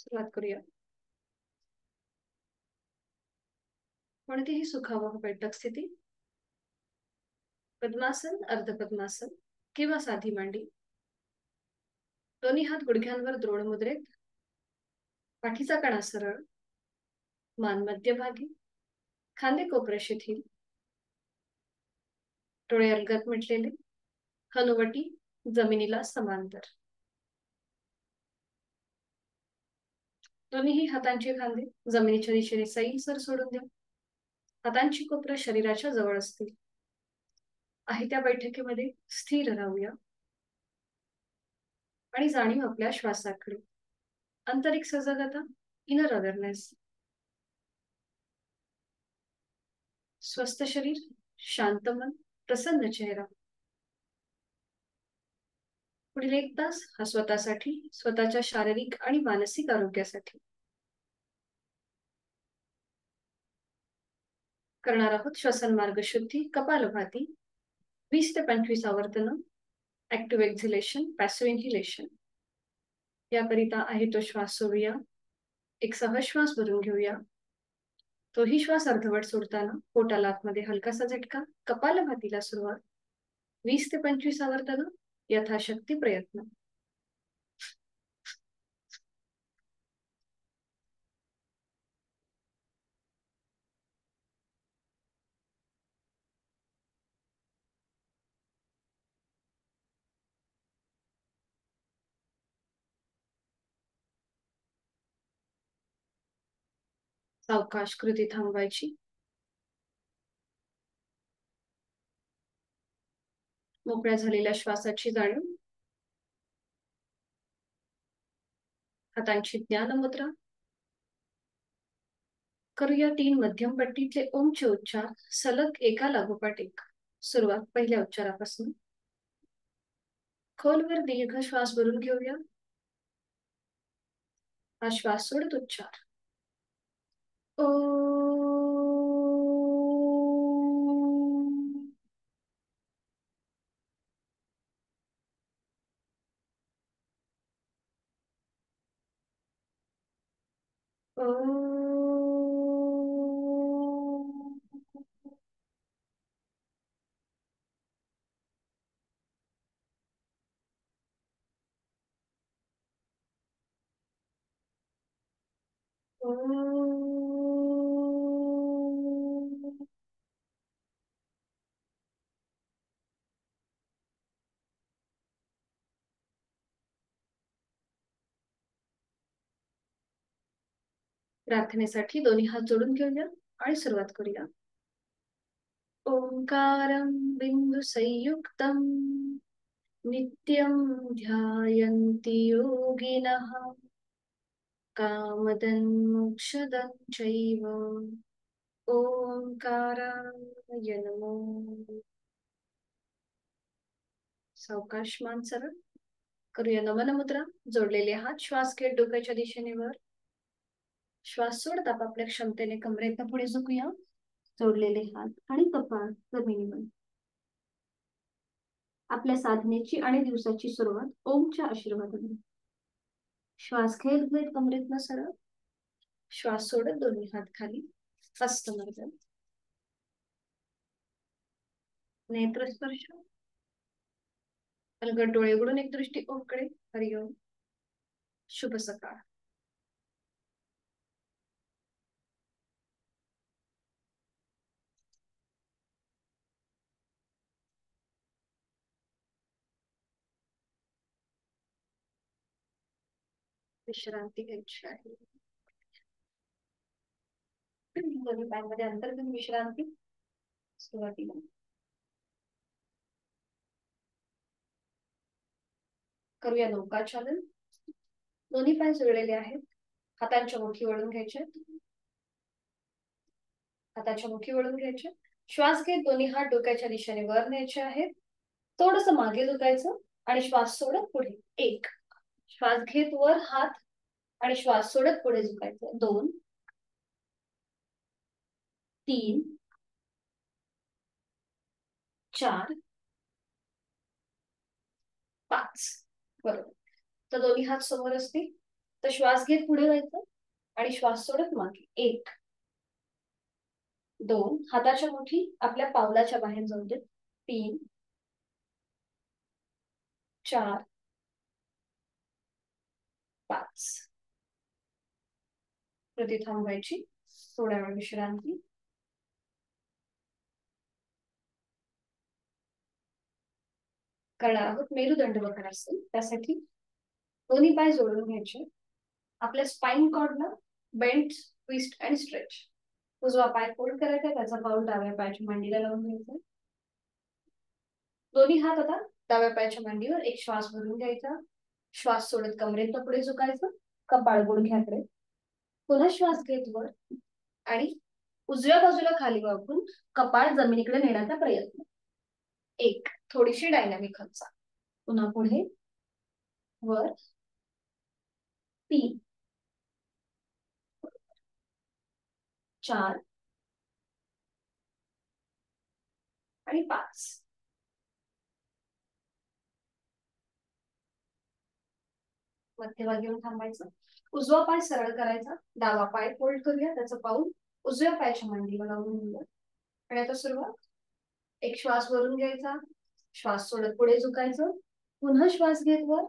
सुरुवात करूया. कोणतीही सुखावह बैठक स्थिती, पद्मासन, अर्धपद्मासन किंवा साधी मांडी. दोन्ही हात गुडघ्यांवर द्रोण मुद्रेत, पाठीचा कणा सरळ, मान मध्यभागी, खांदे कोपरे शिथिल, डोळे अलगद मिटलेले, हनुवटी जमिनीला समांतर. दोन्ही हातांचे खांदे जमिनीच्या दिशेने सैलसर सोडून द्या. हातांची कोपरं शरीराच्या जवळ असतील. आहे त्या बैठकीमध्ये स्थिर राहूया आणि जाणीव आपल्या श्वासाकडे. आंतरिक सजगता, इनर अवेअरनेस. स्वस्थ शरीर, शांत मन, प्रसन्न चेहरा. पुढील 1 तास हा स्वतःसाठी, स्वतःच्या शारीरिक आणि मानसिक आरोग्यासाठी. करणार आहोत श्वसन मार्ग शुद्धी, कपालभाती, 20 ते 25 आवर्तन. Active exhalation, passive inhalation. याकरिता आहे तो श्वास सोडूया, एक सहज श्वास भरून घेऊया. तोही श्वास अर्धवट सोडताना पोटाला आतमध्ये हलकासा झटका. कपालभातीला सुरुवात. 20 ते 25 आवर्तन, यथाशक्ती प्रयत्न. सावकाश कृती थांबवायची. मोकळ्या झालेल्या श्वासाची जाणीव. हातांची ज्ञान मुद्रा. करूया 3 मध्यम पट्टीतले ओमचे उच्चार सलग एका लागोपाठ एक. सुरुवात पहिल्या उच्चारापासून. खोलवर दीर्घ श्वास भरून घेऊया. हा श्वास सोडत उच्चार. ओ. प्रार्थनेसाठी दोन्ही हात जोडून घेऊया आणि सुरुवात करूया. ओंकारं बिंदु संयुक्तं नित्यं ध्यायन्ति योगिनः कामदं मोक्षदं चैव. ओंकाराय नमो. सावकाश मान सरळ. करूया नमन मुद्रा. जोडलेले हात श्वास घेत डोक्याच्या दिशेने वर. श्वास सोडत आपापल्या क्षमतेने कमरेतनं पुढे झुकूया. जोडलेले हात आणि कपाळ जमिनीवर. आपल्या साधनेची आणि दिवसाची सुरुवात ओमच्या आशीर्वादाने. श्वास घेत घेत कमरेतनं सरळ. श्वास सोडत दोन्ही हात खाली. हस्तमर्दन. नेत्रस्पर्श. अलगद डोळे उघडून एक दृष्टी ओमकडे. हरिओम. शुभ सकाळ. विश्रांती घ्यायची आहे. दोन्ही पायांमध्ये अंतर्गत विश्रांती. सुरुवातीला करूया नौकाचालन. दोन्ही पाय जुळलेले आहेत. हातांच्या मुठी वळून घ्यायचे. हाताच्या मुठी वळून घ्यायचे. श्वास घेत दोन्ही हात डोक्याच्या दिशेने वर न्यायचे आहेत. थोडस मागे झुकायचं आणि श्वास सोडत पुढे. 1. श्वास घेत वर हात आणि श्वास सोडत पुढे झुकायचं. 2, 3, 4, 5. बरोबर. तर दोन्ही हात समोर असतील. तर श्वास घेत पुढे जायचं आणि श्वास सोडत मागे. 1 2 हाताच्या मुठी आपल्या पावलाच्या बाहेर जाऊ देत. 3 4 5 प्रति थांबवायची. थोड्या वेळ विश्रांती. करणार आहोत मेरुदंड वक्रासन. त्यासाठी दोन्ही पाय जोडून घ्यायचे. आपल्या स्पाइन कॉर्डला बेंड, ट्विस्ट आणि स्ट्रेच. उजवा पाय फोल्ड करायचा, त्याचा पाऊल डाव्या पायाच्या मांडीला लावून घ्यायचा. दोन्ही हात आता डाव्या पायाच्या मांडीवर. एक श्वास भरून घ्यायचा. श्वास सोडत कमरेत पुढे झुकायचं. कपाळ गुडघ्याकडे. पुन्हा श्वास घेत वर आणि उजव्या बाजूला खाली वाकून कपाळ जमिनीकडे नेण्याचा प्रयत्न. 1 थोडीशी डायनामिक हालचाल. पुन्हा पुढे वर. 3 4 आणि 5. मध्यभागी येऊन थांबायचं. उजवा पाय सरळ करायचा. डावा पाय फोल्ड करूया. त्याचं पाऊल उजव्या पायाच्या मांडीवर लावून घेऊया. आणि आता सुरुवात. एक श्वास भरून घ्यायचा. श्वास सोडत पुढे झुकायचं. पुन्हा श्वास घेत वर.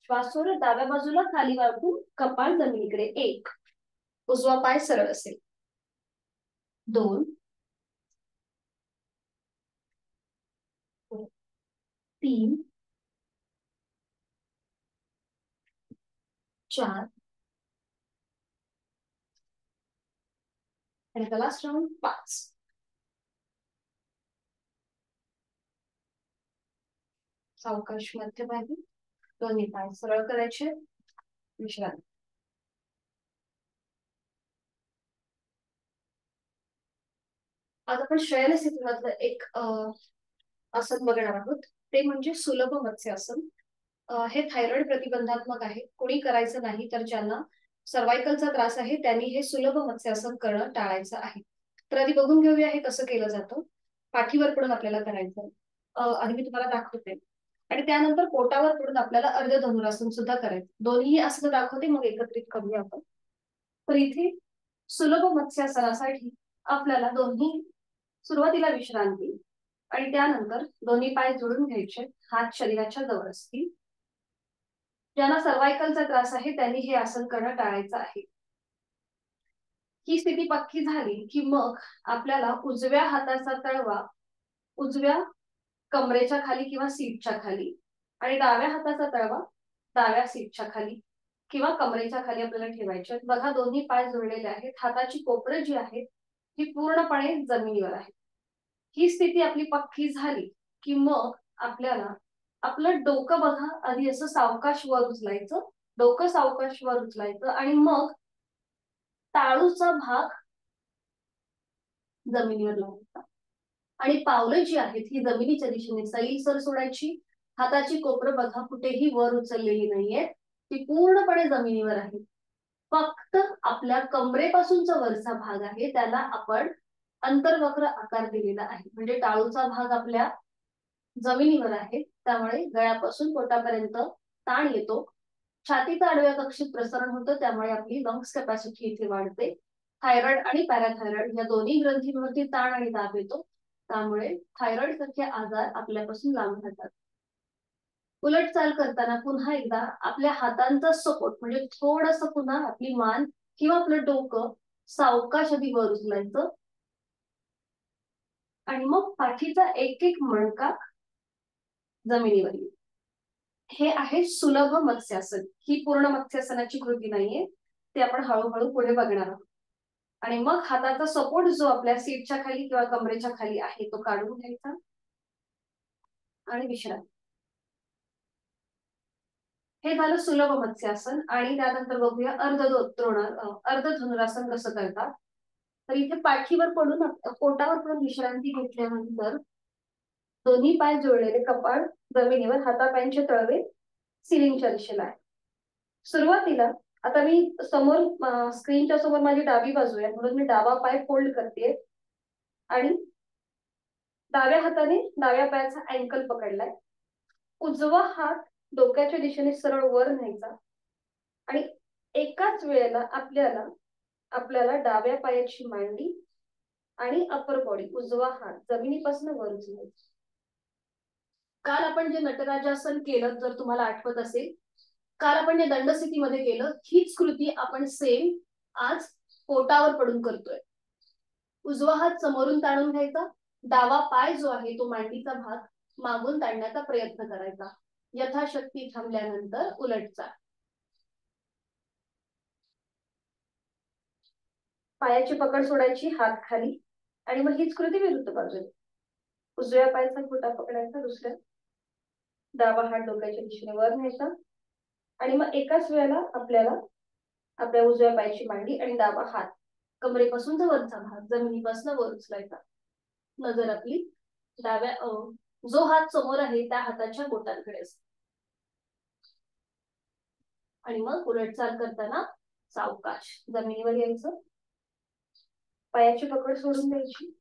श्वास सोडत डाव्या बाजूला खाली वाकून कपाळ जमिनीकडे. 1 उजवा पाय सरळ असेल. 2 3 4 आणि आता लास्ट राऊंड 5. सावकाश मध्यभागी दोन्ही पाय सरळ करायचे. विश्रांती. आता आपण शयन स्थितीमधलं एक आसन बघणार आहोत. ते म्हणजे सुलभ मत्स्यासन. हे थायरॉइड प्रतिबंधात्मक आहे. कोणी करायचं नाही, तर ज्यांना सर्वायकलचा त्रास आहे त्यांनी हे सुलभ मत्स्यासन करणं टाळायचं आहे. तर आधी बघून घेऊया हे कसं केलं जातं. पाठीवर पडून आपल्याला करायचं. आधी मी तुम्हाला दाखवते आणि त्यानंतर पोटावर पडून आपल्याला अर्ध धनुरासन सुद्धा करायचं. दोन्ही आसनं दाखवते, मग एकत्रित करूया आपण. तर इथे सुलभ मत्स्यासनासाठी आपल्याला दोन्ही सुरुवातीला विश्रांती आणि त्यानंतर दोन्ही पाय जोडून घ्यायचे. हात शरीराच्या जवळ असतील. ज्यांना सर्वायकलचा त्रास आहे त्यांनी हे आसन करणं टाळायचं आहे. ही स्थिती पक्की झाली की मग आपल्याला उजव्या हाताचा तळवा उजव्या कमरेच्या खाली किंवा सीटच्या खाली आणि डाव्या हाताचा तळवा डाव्या सीटच्या खाली किंवा कमरेच्या खाली आपल्याला ठेवायचे. बघा दोन्ही पाय जोडलेले आहेत. हाताची कोपरं जी आहेत ती पूर्णपणे जमिनीवर आहे. ही स्थिती आपली पक्की झाली की मग आपल्याला आपलं डोकं बघा आधी असं सावकाश वर उचलायचं. डोकं सावकाश वर उचलायचं आणि मग टाळूचा भाग जमिनीवर लावायचा आणि पावलं जी आहेत ही जमिनीच्या दिशेने सैलसर सोडायची. हाताची कोपरं बघा कुठेही वर उचललेली नाहीये, ती पूर्णपणे जमिनीवर आहे. फक्त आपल्या कमरेपासूनचा वरचा भाग आहे त्याला आपण अंतर्वक्र आकार दिलेला आहे. म्हणजे टाळूचा भाग आपल्या जमिनीवर आहे, त्यामुळे गळ्यापासून पोटापर्यंत ताण येतो. छातीचा आडव्या कक्षेत प्रसरण होतं, त्यामुळे आपली लंग्स कॅपॅसिटी इथे वाढते. थायरॉइड आणि पॅराथायरॉइड या दोन्ही ग्रंथींवरती ताण आणि दाब येतो, त्यामुळे थायरॉइड सारखे आजार आपल्यापासून लांब राहतात. उलट चाल करताना पुन्हा एकदा आपल्या हातांचा सपोर्ट म्हणजे थोडस पुन्हा आपली मान किंवा आपलं डोकं सावकाश आधी वर उचलायचं आणि मग पाठीचा एक एक मणका जमिनीवर येईल. हे आहे सुलभ मत्स्यासन. ही पूर्ण मत्स्यासनाची कृती नाहीये, ते आपण हळूहळू पुढे बघणार आहोत. आणि मग हाताचा सपोर्ट जो आपल्या सीटच्या खाली किंवा कमरेच्या खाली आहे तो काढून घ्यायचा आणि विश्रांती. हे झालं सुलभ मत्स्यासन. आणि त्यानंतर बघूया अर्ध धनुरासन कसं करतात. तर इथे पाठीवर पडून पोटावर पडून विश्रांती घेतल्यानंतर दोन्ही पाय जोडलेले, कपाळ जमिनीवर, हातापायांचे तळवे सिलिंगच्या दिशेला आहे. सुरुवातीला आता मी समोर स्क्रीनच्या समोर माझी डावी बाजू आहे म्हणून मी डावा पाय फोल्ड करते आणि डाव्या हाताने डाव्या पायाचा अँकल पकडलाय. उजवा हात डोक्याच्या दिशेने सरळ वर न्यायचा आणि एकाच वेळेला आपल्याला डाव्या पायाची मांडी आणि अपर बॉडी उजवा हात जमिनीपासून वर उचलायचा. काल आपण जे नटराजासन केलं, जर तुम्हाला आठवत असेल, काल आपण जे दंडस्थितीमध्ये केलं, हीच कृती आपण सेम आज पोटावर पडून करतोय. उजवा हात समोरून ताणून घ्यायचा, डावा पाय जो आहे तो मांडीचा भाग मागून ताणण्याचा प्रयत्न करायचा. यथाशक्ती थांबल्यानंतर उलटचा. पायाची पकड सोडायची, हात खाली, आणि मग हीच कृती विरुद्ध बाजूने. उजव्या पायाचा घोटा पकडायचा, दुसऱ्या डावा हात डोक्याच्या दिशेने वर न्यायचा, आणि मग एकाच वेळेला आपल्याला आपल्या उजव्या पायाची मांडी आणि डावा हात कमरेपासून वरचा भाग जमिनीपासून वर उचलायचा. नजर आपली डाव्या जो हात समोर आहे त्या हाताच्या बोटांकडे असते. आणि मग उलटचाल करताना सावकाश जमिनीवर यायचं, पायाची पकड सोडून द्यायची,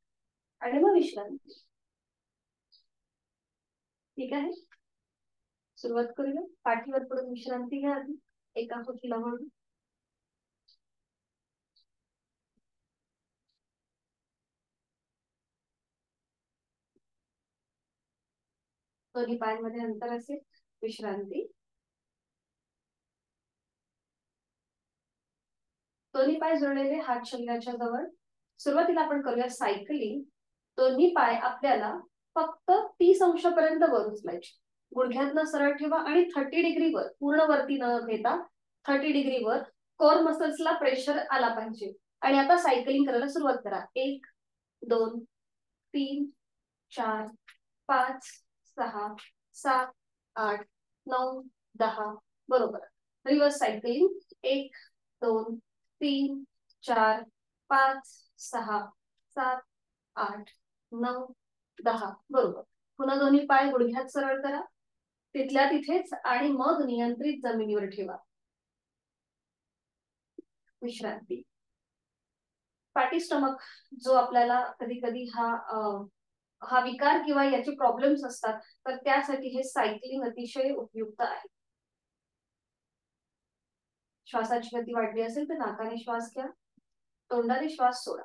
आणि मग विश्रांती. ठीक आहे, सुरुवात करूया. पाठीवर पडून विश्रांती घ्या आधी, एका होतीला म्हणून. दोन्ही पायांमध्ये अंतर असेल, विश्रांती. दोन्ही पाय जोडलेले, हात शरीराच्या जवळ. सुरुवातीला आपण करूया सायकलिंग. दोन्ही पाय आपल्याला फक्त 30 अंशापर्यंत वर उचलायचे. गुडघ्यातनं सरळ ठेवा आणि 30 डिग्रीवर, पूर्ण वरती न घेता 30 डिग्रीवर कोर मसल्सला प्रेशर आला पाहिजे. आणि आता सायकलिंग करायला सुरुवात करा. 1 2 3 4 5 6 7 8 9 10. बरोबर. Reverse cycling. 1 2 3 4 5 6 7 8 9 10. बरोबर. पुन्हा दोन्ही पाय गुडघ्यात सरळ करा, तिथल्या तिथेच, आणि मग नियंत्रित जमिनीवर ठेवा. विश्रांती. पाठी स्टमक जो आपल्याला कधी कधी हा विकार किंवा याचे प्रॉब्लेम्स असतात, तर त्यासाठी हे सायकलिंग अतिशय उपयुक्त आहे. श्वासाची गती वाढली असेल तर नाकाने श्वास घ्या, तोंडाने श्वास सोडा.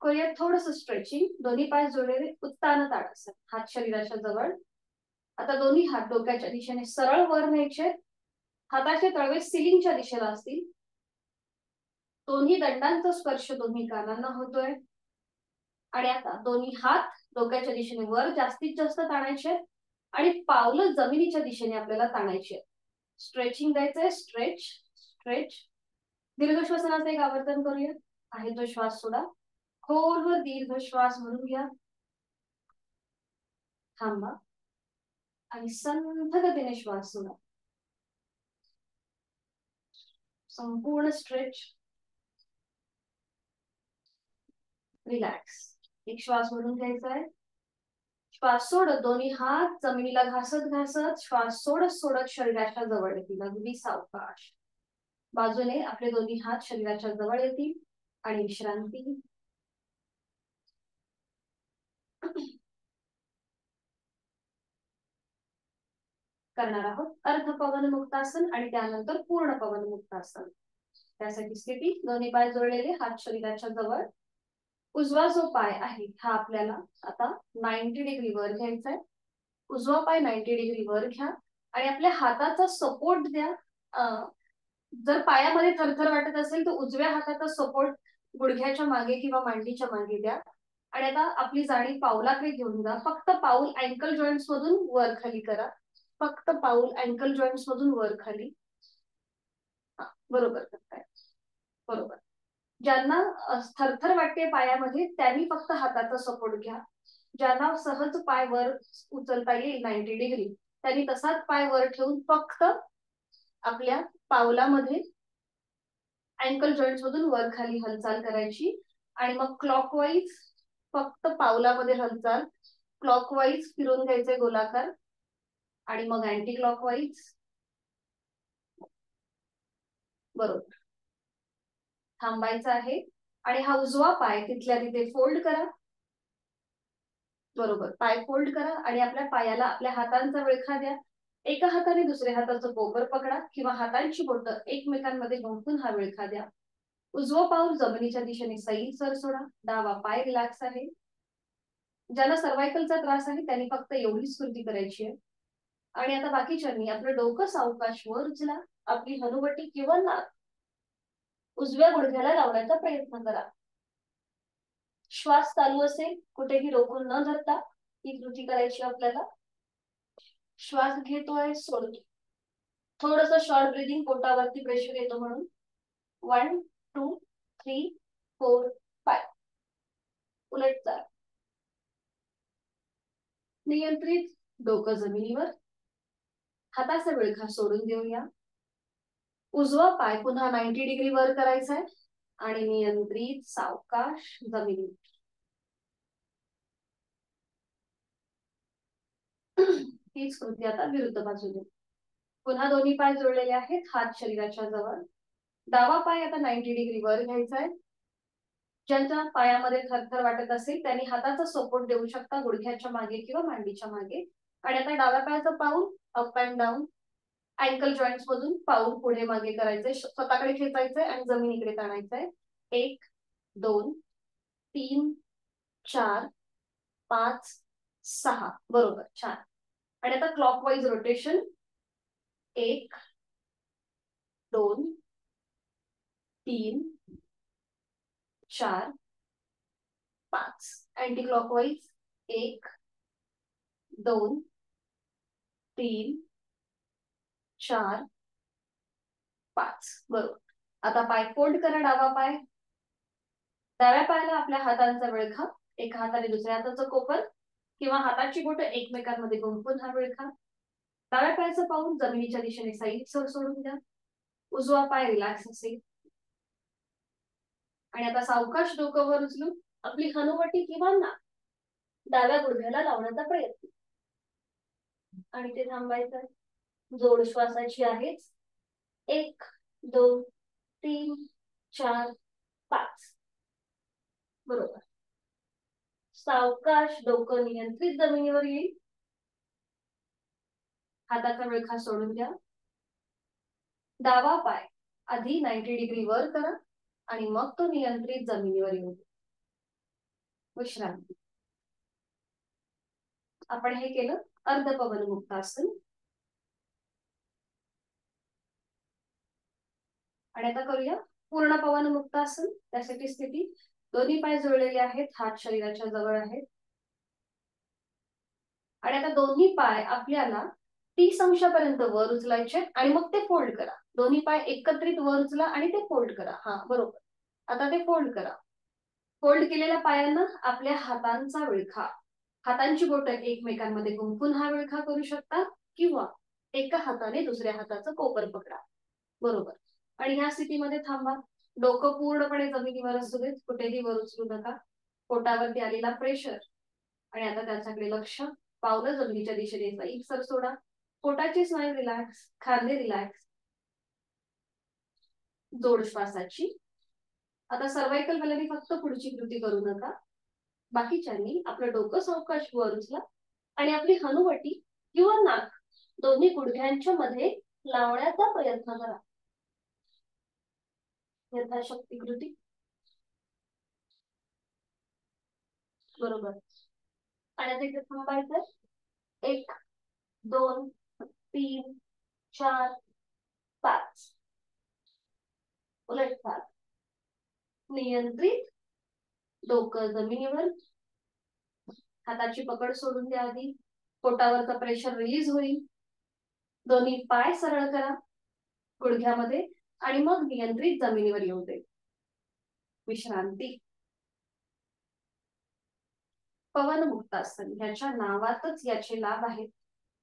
करूया थोडस स्ट्रेचिंग. दोन्ही पाय जोडलेले, उत्तान ताडासन, हात शरीराच्या जवळ. आता दोन्ही हात डोक्याच्या दिशेने सरळ वर न्यायचे, हाताचे तळवे सिलिंगच्या दिशेला असतील. दोन्ही दंडांचा स्पर्श दोन्ही कानांना होतोय. आणि आता दोन्ही हात डोक्याच्या दिशेने वर जास्तीत जास्त ताणायचे, आणि पावलं जमिनीच्या दिशेने आपल्याला ताणायचे. स्ट्रेचिंग द्यायचंय, स्ट्रेच स्ट्रेच. दीर्घ श्वसनाचं एक आवर्तन करूया. आहे तो श्वास सोडा, खोलवर दीर्घ श्वास भरून घ्या, थांबा, आणि संथ गतीने श्वास सोडा. संपूर्ण स्ट्रेच, रिलॅक्स. एक श्वास भरून घ्यायचा आहे, श्वास सोडत दोन्ही हात जमिनीला घासत घासत श्वास सोडत सोडत शरीराच्या जवळ येतील, अगदी सावकाश. बाजूने आपले दोन्ही हात शरीराच्या जवळ येतील, आणि विश्रांती. करणार आहोत अर्ध पवन मुक्तासन आणि त्यानंतर पूर्ण पवन मुक्तासन. त्यासाठी स्थिती, दोन्ही पाय जोडलेले, हात शरीराच्या जवळ. उजवा जो पाय आहे हा आपल्याला आता 90 डिग्री वर घ्यायचा आहे. उजवा पाय 90 डिग्री वर घ्या, आणि आपल्या हाताचा सपोर्ट द्या. जर पायामध्ये थरथर वाटत असेल तर उजव्या हाताचा सपोर्ट गुडघ्याच्या मागे किंवा मांडीच्या मागे द्या. आणि आता आपली जाणीव पावलाकडे घेऊन जा. फक्त पाऊल अँकल जॉईंट्स मधून वर खाली करा, फक्त पाऊल अँकल जॉईंट्स मधून वर खाली. बरोबर करताय, बरोबर. ज्यांना थरथर वाटते पायामध्ये त्यांनी फक्त हाताचा सपोर्ट घ्या. ज्यांना सहज पाय वर उचलता येईल 90 डिग्री, त्यांनी तसाच पाय वर ठेवून फक्त आपल्या पावलामध्ये अँकल जॉईंट्स मधून वर खाली हालचाल करायची. आणि मग क्लॉकवाईज फक्त पावलामध्ये हालचाल, क्लॉकवाईज फिरून घ्यायचे गोलाकार, आणि मग अँटी क्लॉकवाईज. बरोबर. थांबायचं आहे, आणि हा उजवा पाय तिथल्या तिथे फोल्ड करा. बरोबर, पाय फोल्ड करा, आणि आपल्या पायाला आपल्या हातांचा विळखा द्या. एका हाताने दुसऱ्या हाताचं कोपर पकडा किंवा हातांची बोटं एकमेकांमध्ये गुंफून हा विळखा द्या. उजवा पाऊल जमिनीच्या दिशेने सैल सर सोडा. डावा पाय रिलॅक्स आहे. ज्यांना सर्वायकलचा त्रास आहे त्यांनी फक्त एवढीच कृती करायची आहे. आणि आता बाकीच्यांनी आपलं डोकं सावकाश वर उचला. आपली हनुवटी किंवा नाक उजव्या गुडघ्याला लावण्याचा प्रयत्न करा. श्वास चालू असेल कुठेही रोखून न धरता ही कृती करायची आपल्याला. श्वास घेतोय सोडतो. थोडस शॉर्ट ब्रीदिंग, पोटावरती प्रेशर येतो म्हणून. 1 2 3 4 5. उलट चाल. नियंत्रित डोकं जमिनीवर. हाताचा विळखा सोडून देऊया. उजवा पाय पुन्हा 90 डिग्री वर करायचा आहे आणि नियंत्रित सावकाश जमिनीवर. हीच कृती आता विरुद्ध बाजूने. पुन्हा दोन्ही पाय जोडलेले आहेत, हात शरीराच्या जवळ. डावा पाय आता 90 डिग्री वर घ्यायचा आहे. ज्यांच्या पायामध्ये थरथर वाटत असेल त्यांनी हाताचा सपोर्ट देऊ शकता गुडघ्याच्या मागे किंवा मांडीच्या मागे. आणि आता डाव्या पायाचं पाऊल up and down ankle joints मधून पाऊल पुढे मागे करायचंय. स्वतःकडे खेचायचंय आणि जमिनीकडे ताणायचंय. 1 2 3 4 5 6. बरोबर, छान. आणि आता क्लॉकवाईज रोटेशन. 1 2 3 4 5. Anti clockwise. 1 2 3 4 5. बरोबर. आता पाय फोल्ड करा. डावा पाय. डाव्या पायाला आपल्या हातांचा विळखा. एका हाताने दुसऱ्या हाताचं कोपर किंवा हाताची बोटं एकमेकांमध्ये गुंफून हा विळखा. डाव्या पायाचं पाऊल जमिनीच्या दिशेने साईड सर सोडून द्या. उजवा पाय रिलॅक्स असेल. आणि आता सावकाश डोकं वर उचलून आपली हनुवटी किंवा नाक डाव्या गुडघ्याला लावण्याचा प्रयत्न आणि ते थांबायचं. जोड श्वासाची आहेच. 1 2 3 4 5. बरोबर. सावकाश डोकं नियंत्रित जमिनीवर येईल. हाताचा विळखा सोडून द्या. डावा पाय आधी 90 डिग्री वर करा आणि मग तो नियंत्रित जमिनीवर येऊ. विश्रांती. आपण हे केलं अर्ध पवन मुक्तासन. आणि आता करूया पूर्ण पवन मुक्तासन. त्यासाठी स्थिती. दोन्ही पाय जोडलेले आहेत, हात शरीराच्या जवळ आहेत. आणि आता दोन्ही पाय आपल्याला 30 अंशापर्यंत वर उचलायचे आणि मग ते फोल्ड करा. दोन्ही पाय एकत्रित वर उचला आणि ते फोल्ड करा. हा, बरोबर. आता ते फोल्ड करा. फोल्ड केलेल्या पायांना आपल्या हातांचा विळखा. हातांची बोटं एकमेकांमध्ये गुंफून हा विळखा करू शकता किंवा एका हाताने दुसऱ्या हाताचं कोपर पकडा. बरोबर. आणि ह्या स्थितीमध्ये थांबा. डोकं पूर्णपणे जमिनीवर असू देत, कुठेही वर उचलू नका. पोटावरती आलेला प्रेशर आणि आता त्याच्याकडे लक्ष. पावलं जमिनीच्या दिशेने जाईल सर सोडा. पोटाची स्नायू रिलॅक्स, खांदे रिलॅक्स. जोड श्वासाची. आता सर्वायकल वाल्यांनी फक्त पुढची कृती करू नका. बाकीच्यांनी आपलं डोकं सावकाश वर उचला आणि आपली हनुवटी किंवा नाक दोन्ही गुडघ्यांच्या मध्ये लावण्याचा प्रयत्न करा. यथाशक्ती कृती. बरोबर. आणि आता इथे थांबायचं. 1 2 3 4 5. उलट चाल. नियंत्रित डोकं जमिनीवर. हाताची पकड सोडून द्या आधी. पोटावरचा प्रेशर रिलीज होईल. दोन्ही पाय सरळ करा गुडघ्यामध्ये आणि मग नियंत्रित जमिनीवर येऊ दे. विश्रांती. पवन मुक्तासन. ह्याच्या नावातच याचे लाभ आहेत.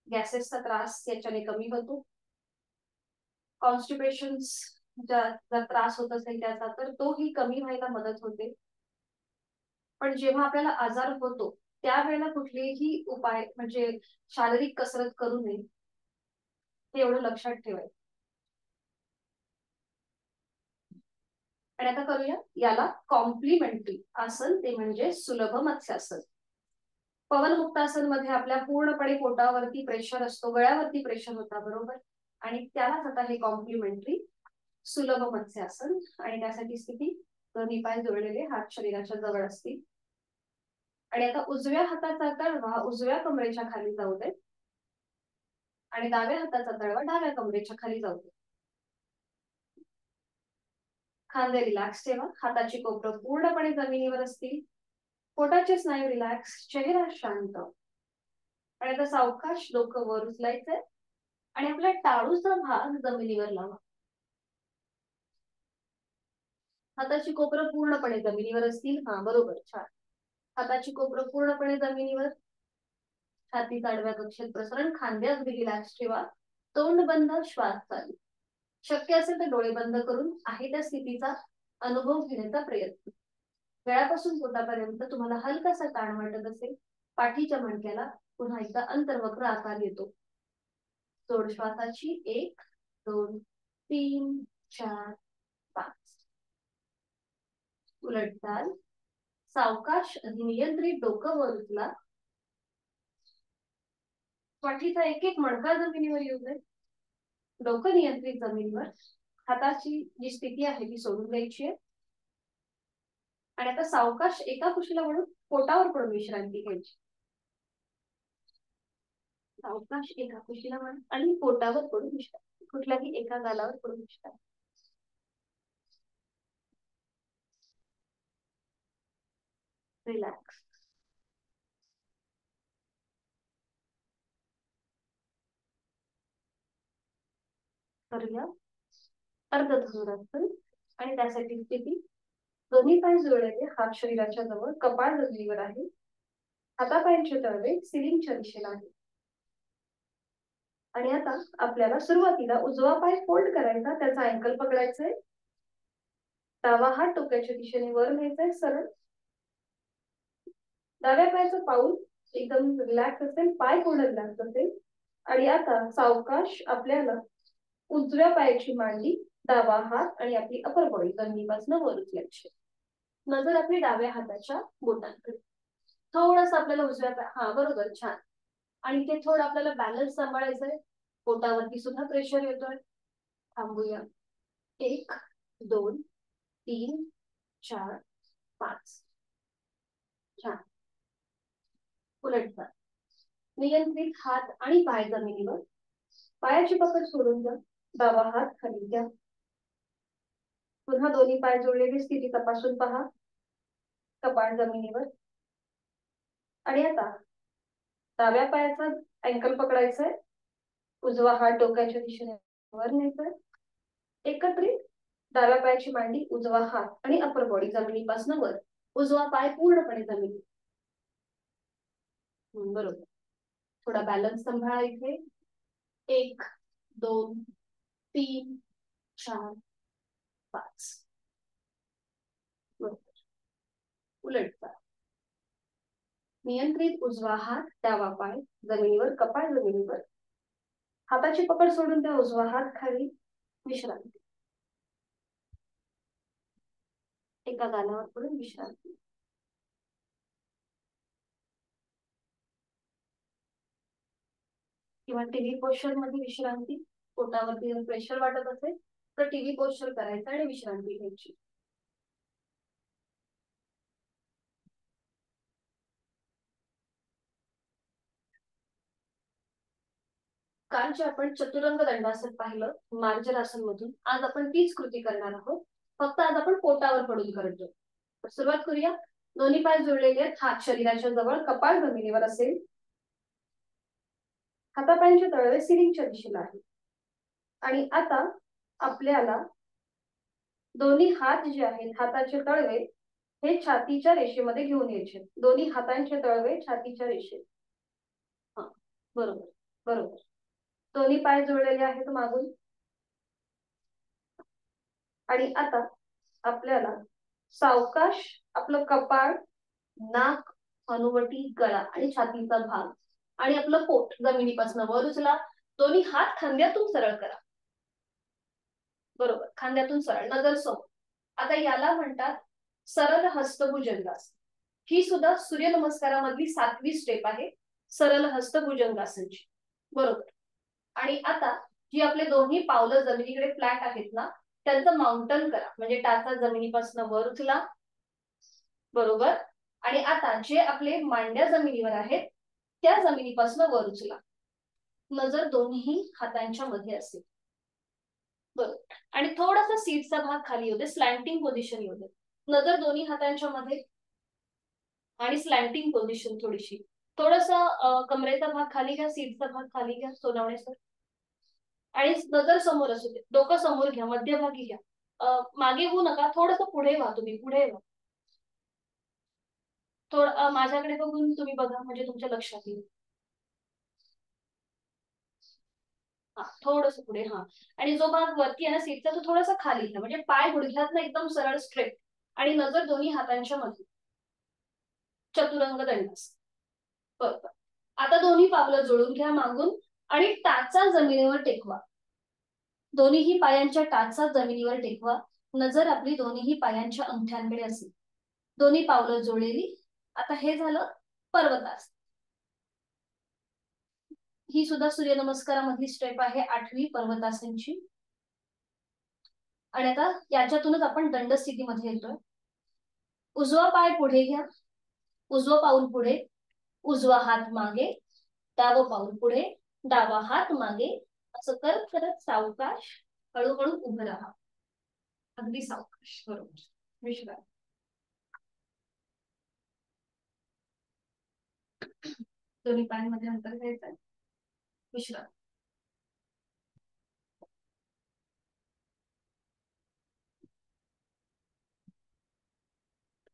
गॅसेसचा त्रास याच्याने कमी होतो. कॉन्स्टिपेशन जर त्रास होत असेल त्याचा तर तोही कमी व्हायला मदत होते. पण जेव्हा आपल्याला आजार होतो त्यावेळेला कुठलेही उपाय म्हणजे शारीरिक कसरत करू नये, हे एवढं लक्षात ठेवायचं. आणि आता करूया याला कॉम्प्लिमेंटरी आसन, ते म्हणजे सुलभ मत्स्यासन. पवन मुक्तासन मध्ये आपल्या पूर्णपणे पोटावरती प्रेशर असतो, गळ्यावरती प्रेशर होता, बरोबर. आणि त्यालाच आता हे कॉम्प्लिमेंटरी सुलभ मत्स्यासन. आणि त्यासाठी स्थिती दोन्ही पाय जोडलेले, हात शरीराच्या जवळ असतील. आणि आता उजव्या हाताचा तळवा उजव्या कमरेच्या खाली जाऊ दे आणि डाव्या हाताचा तळवा डाव्या कमरेच्या खाली जाऊ दे. खांदे रिलॅक्स ठेवा, हाताची कोपरं पूर्णपणे जमिनीवर असतील, पोटाचे स्नायू रिलॅक्स, चेहरा शांत. आणि आता सावकाश डोकं वर उचलायचंय आणि आपला टाळूचा भाग जमिनीवर लावा. हाताची कोपरं पूर्णपणे जमिनीवर असतील. हा बरोबर, छान. हाताची कोपरं पूर्णपणे जमिनीवर, छाती आडव्या कक्षेत प्रसरण, खांदे अगदी रिलॅक्स ठेवा, तोंड बंद, श्वास चालू. शक्य असेल तर डोळे बंद करून आहे त्या स्थितीचा अनुभव घेण्याचा प्रयत्न. गळ्यापासून पोटापर्यंत तुम्हाला हलकासा ताण वाटत असेल, पाठीच्या मणक्याला पुन्हा एकदा अंतर्वक्र आकार येतो. सोड श्वासाची 1 2 3 4 5. उलटचाल, सावकाश नियंत्रित डोकं वर उचला, पाठीचा एक एक मणका जमिनीवर येऊ दे, डोकं नियंत्रित जमिनीवर. हाताची जी स्थिती आहे ती सोडून द्यायची आहे. आणि आता सावकाश एका कुशीला म्हणून पोटावर पडून विश्रांती घ्यायची. सावकाश एका कुशीला म्हणून आणि पोटावर पडून विश्रांती, कुठल्याही एका गालावर पडून विश्रांती. रिलॅक्स. करूया अर्ध धनुरासन. आणि त्यासाठी स्थिती दोन्ही पाय जोडलेले, हात शरीराच्या जवळ, कपाळ जमिनीवर आहे, हातापायांचे तळवे सिलिंगच्या दिशेला आहे. आणि आता आपल्याला सुरुवातीला उजवा पाय फोल्ड करायचा, त्याचा अँकल पकडायचंय, डावा हात टोकाच्या दिशेने वर न्यायचाय सरळ. डाव्या पायाचं पाऊल एकदम रिलॅक्स असेल, पाय पूर्ण रिलॅक्स असेल. आणि आता सावकाश आपल्याला उजव्या पायाची मांडी, डावा हात आणि आपली अपर बॉडी जमिनीपासून वर उचलायची. नजर आपली डाव्या हाताच्या बोटांकडे. थोडस आपल्याला उजव्या पाय, हा बरोबर, छान. आणि ते थोडं आपल्याला बॅलन्स सांभाळायचंय, पोटावरती सुद्धा प्रेशर येतोय. थांबूया. 1 2 3 4 5. छान. उलटचा नियंत्रित, हात आणि पाय जमिनीवर, पायाची पकड सोडून द्या, डावा हात खाली द्या. पुन्हा दोन्ही पाय जोडलेली स्थिती तपासून पहा, कपाळ जमिनीवर. आणि आता डाव्या पायाचा अँकल पकडायचाय, उजवा हात डोक्याच्या दिशेने वर न्यायचाय. एकत्रित डाव्या पायाची मांडी, उजवा हात आणि अपर बॉडी जमिनीपासून वर, उजवा पाय पूर्णपणे जमिनी. बरोबर. थोडा बॅलन्स सांभाळा इथे. 1 2 3 4 5. बरोबर. उलटचा नियंत्रित, उजवा हात, डावा पाय जमिनीवर, कपाळ जमिनीवर, हाताची पकड सोडून द्या, उजवा हात खाली, विश्रांती. एका गालावर पडून विश्रांती. किंवा टीव्ही पोस्चर मध्ये विश्रांती. पोटावरती जर प्रेशर वाटत असेल तर टीव्ही पोस्चर करायचा आणि विश्रांती घ्यायची. कालचे आपण चतुरंग दंडासन पाहिलं मार्जरासन मधून. आज आपण तीच कृती करणार आहोत, फक्त आज आपण पोटावर पडून करतो. सुरुवात करूया. दोन्ही पाय जोडलेले आहेत, हात शरीराच्या जवळ, कपाळ जमिनीवर असेल, हातापायांचे तळवे सिलिंगच्या दिशेला आहे. आणि आता आपल्याला दोन्ही हात जे आहेत, हाताचे तळवे हे छातीच्या रेषेमध्ये घेऊन यायचे. दोन्ही हातांचे तळवे छातीच्या रेषेत. हा बरोबर बरोबर. दोन्ही पाय जोडलेले आहेत मागून. आणि आता आपल्याला सावकाश आपलं कपाळ, नाक, हनुवटी, गळा आणि छातीचा भाग आणि आपलं पोट जमिनीपासून वर उचला. दोन्ही हात खांद्यातून सरळ करा. बरोबर, खांद्यातून सरळ, नजर समोर. आता याला म्हणतात सरळ हस्तभुजंगासन. ही सुद्धा सूर्यनमस्कारामधली 7वी स्टेप आहे, सरळ हस्त भुजंगासनची. बरोबर. आणि आता जी आपले दोन्ही पावलं जमिनीकडे फ्लॅट आहेत ना, त्यांचं माउंटन करा, म्हणजे टाचा जमिनीपासून वर उचला. बरोबर. आणि आता जे आपले मांड्या जमिनीवर आहेत त्या जमिनीपासून वर उचला. नजर दोन्ही हातांच्या मध्ये असेल. बरोबर. आणि थोडासा सीटचा भाग खाली होते, स्लॅन्टिंग पोझिशन येऊ दे. नजर दोन्ही हातांच्या मध्ये आणि स्लॅन्टिंग पोझिशन थोडीशी. थोडासा कमरेचा भाग खाली घ्या, सीटचा भाग खाली घ्या, सोनावणे सर. आणि नजर समोर असू दे, डोकं समोर घ्या, मध्यभागी घ्या. मागे होऊ नका, थोडस पुढे व्हा, तुम्ही पुढे व्हा. थोडं माझ्याकडे बघून तुम्ही बघा, म्हणजे तुमच्या लक्षात येईल. हा, थोडस पुढे. हा. आणि जो भाग वरती आहे ना सीटचा, तो थोडासा खाली घ्या, म्हणजे पाय गुडघ्यात एकदम सरळ स्ट्रेट. आणि नजर दोन्ही हातांच्या मध्ये, चतुरंग दंडास. बरोबर. आता दोन्ही पावलं जोडून घ्या मागून आणि टाचा जमिनीवर टेकवा. दोन्हीही पायांच्या टाचा जमिनीवर टेकवा. नजर आपली दोन्हीही पायांच्या अंगठ्यांकडे असेल. दोन्ही पावलं जोडलेली. आता हे झालं पर्वतासन. ही सुद्धा सूर्यनमस्कारामधली स्टेप आहे, 8वी पर्वतासनची. आणि आता याच्यातूनच आपण दंड स्थितीमध्ये येतोय. उजवा पाय पुढे घ्या, उजवं पाऊल पुढे, उजवा हात मागे, डावं पाऊल पुढे, डावा हात मागे. असं करत करत सावकाश हळूहळू उभं राहा. अगदी सावकाश. बरोबर. विश्रांती. दोन्ही पायांमध्ये अंतर घ्यायचं. विश्रांती.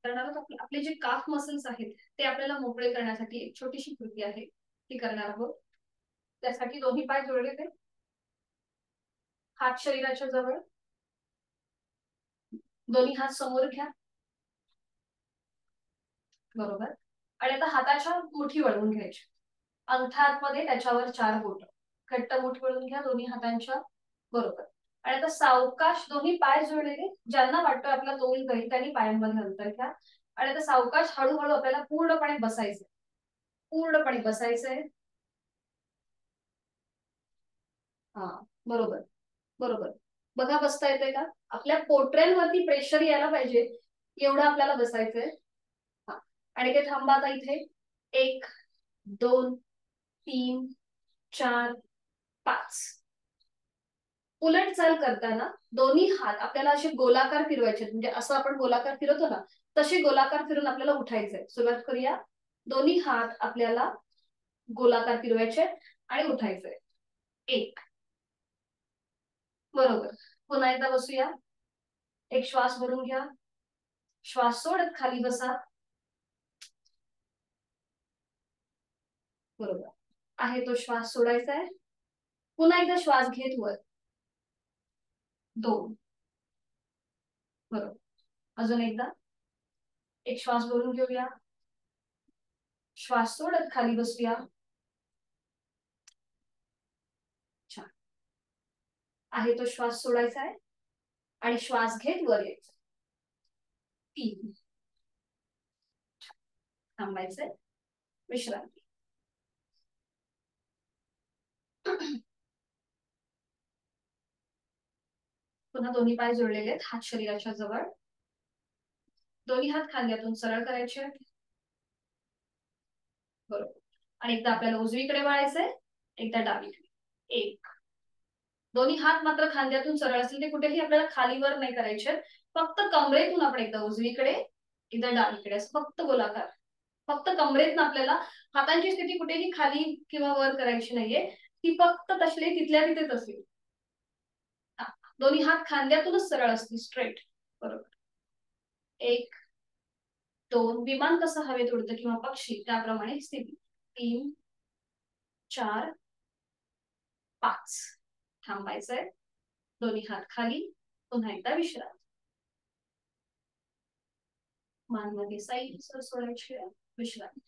करणार आहोत आपले जे काफ मसल्स आहेत ते आपल्याला मोकळे करण्यासाठी एक छोटीशी कृती आहे ती करणार आहोत. त्यासाठी दोन्ही पाय जोडले ते, हात शरीराच्या जवळ, दोन्ही हात समोर घ्या. बरोबर. आणि आता हाताच्या मुठी वळवून घ्यायची, अंगठा आतमध्ये, त्याच्यावर 4 बोट. घट्ट मुठ वळून घ्या दोन्ही हातांच्या. बरोबर. आणि आता सावकाश दोन्ही पाय जोडलेले, ज्यांना वाटतं आपला तोल जाईल त्यांनी पायांमध्ये अंतर घ्या. आणि आता सावकाश हळूहळू आपल्याला पूर्णपणे बसायचंय, पूर्णपणे बसायचंय. हा. बरोबर. बरोबर. बघा बसता येतंय का? आपल्या पोटऱ्यांवरती प्रेशर यायला पाहिजे एवढं आपल्याला बसायचंय. हा. आणि ते थांबा आता इथे. 1 2 3 4 5. उलट चाल करताना दोन्ही हात आपल्याला असे गोलाकार फिरवायचे, म्हणजे असं आपण गोलाकार फिरवतो ना, तसे गोलाकार फिरून आपल्याला उठायचंय. सुरुवात करूया. दोन्ही हात आपल्याला गोलाकार फिरवायचे आणि उठायचंय. 1. बरोबर. पुन्हा एकदा बसूया. एक श्वास भरून घ्या, श्वास सोडत खाली बसा. बरोबर. आहे तो श्वास सोडायचा आहे. पुन्हा एकदा श्वास घेत वर. 2. बरोबर. अजून एकदा एक श्वास भरून घेऊया, श्वास सोडत खाली बसूया. छान. आहे तो श्वास सोडायचा आहे आणि श्वास घेत वर यायचा. 3. थांबायचंय. विश्रांती. पुन्हा दोन्ही पाय जोडलेले आहेत, हात शरीराच्या जवळ. दोन्ही हात खांद्यातून सरळ करायचे. बरोबर. आणि एकदा आपल्याला उजवीकडे वळायचंय, एकदा डावीकडे. 1. दोन्ही हात मात्र खांद्यातून सरळ असतील, ते कुठेही आपल्याला खालीवर नाही करायचे. फक्त कमरेतून आपण एकदा उजवीकडे, एकदा डावीकडे, असं फक्त गोलाकार. फक्त कमरेतून आपल्याला हातांची स्थिती कुठेही खाली किंवा वर करायची नाहीये, ती फक्त तसले तिथल्या तिथेच असेल. दोन्ही हात खांद्यातूनच सरळ असतील, स्ट्रेट. बरोबर. 1 2. विमान कसं हवेत उडतं किंवा पक्षी त्याप्रमाणे स्थिती. 3 4 5. थांबायचंय. दोन्ही हात खाली. पुन्हा एकदा विश्रांती. मान मध्ये साईड सोडायची. विश्रांती.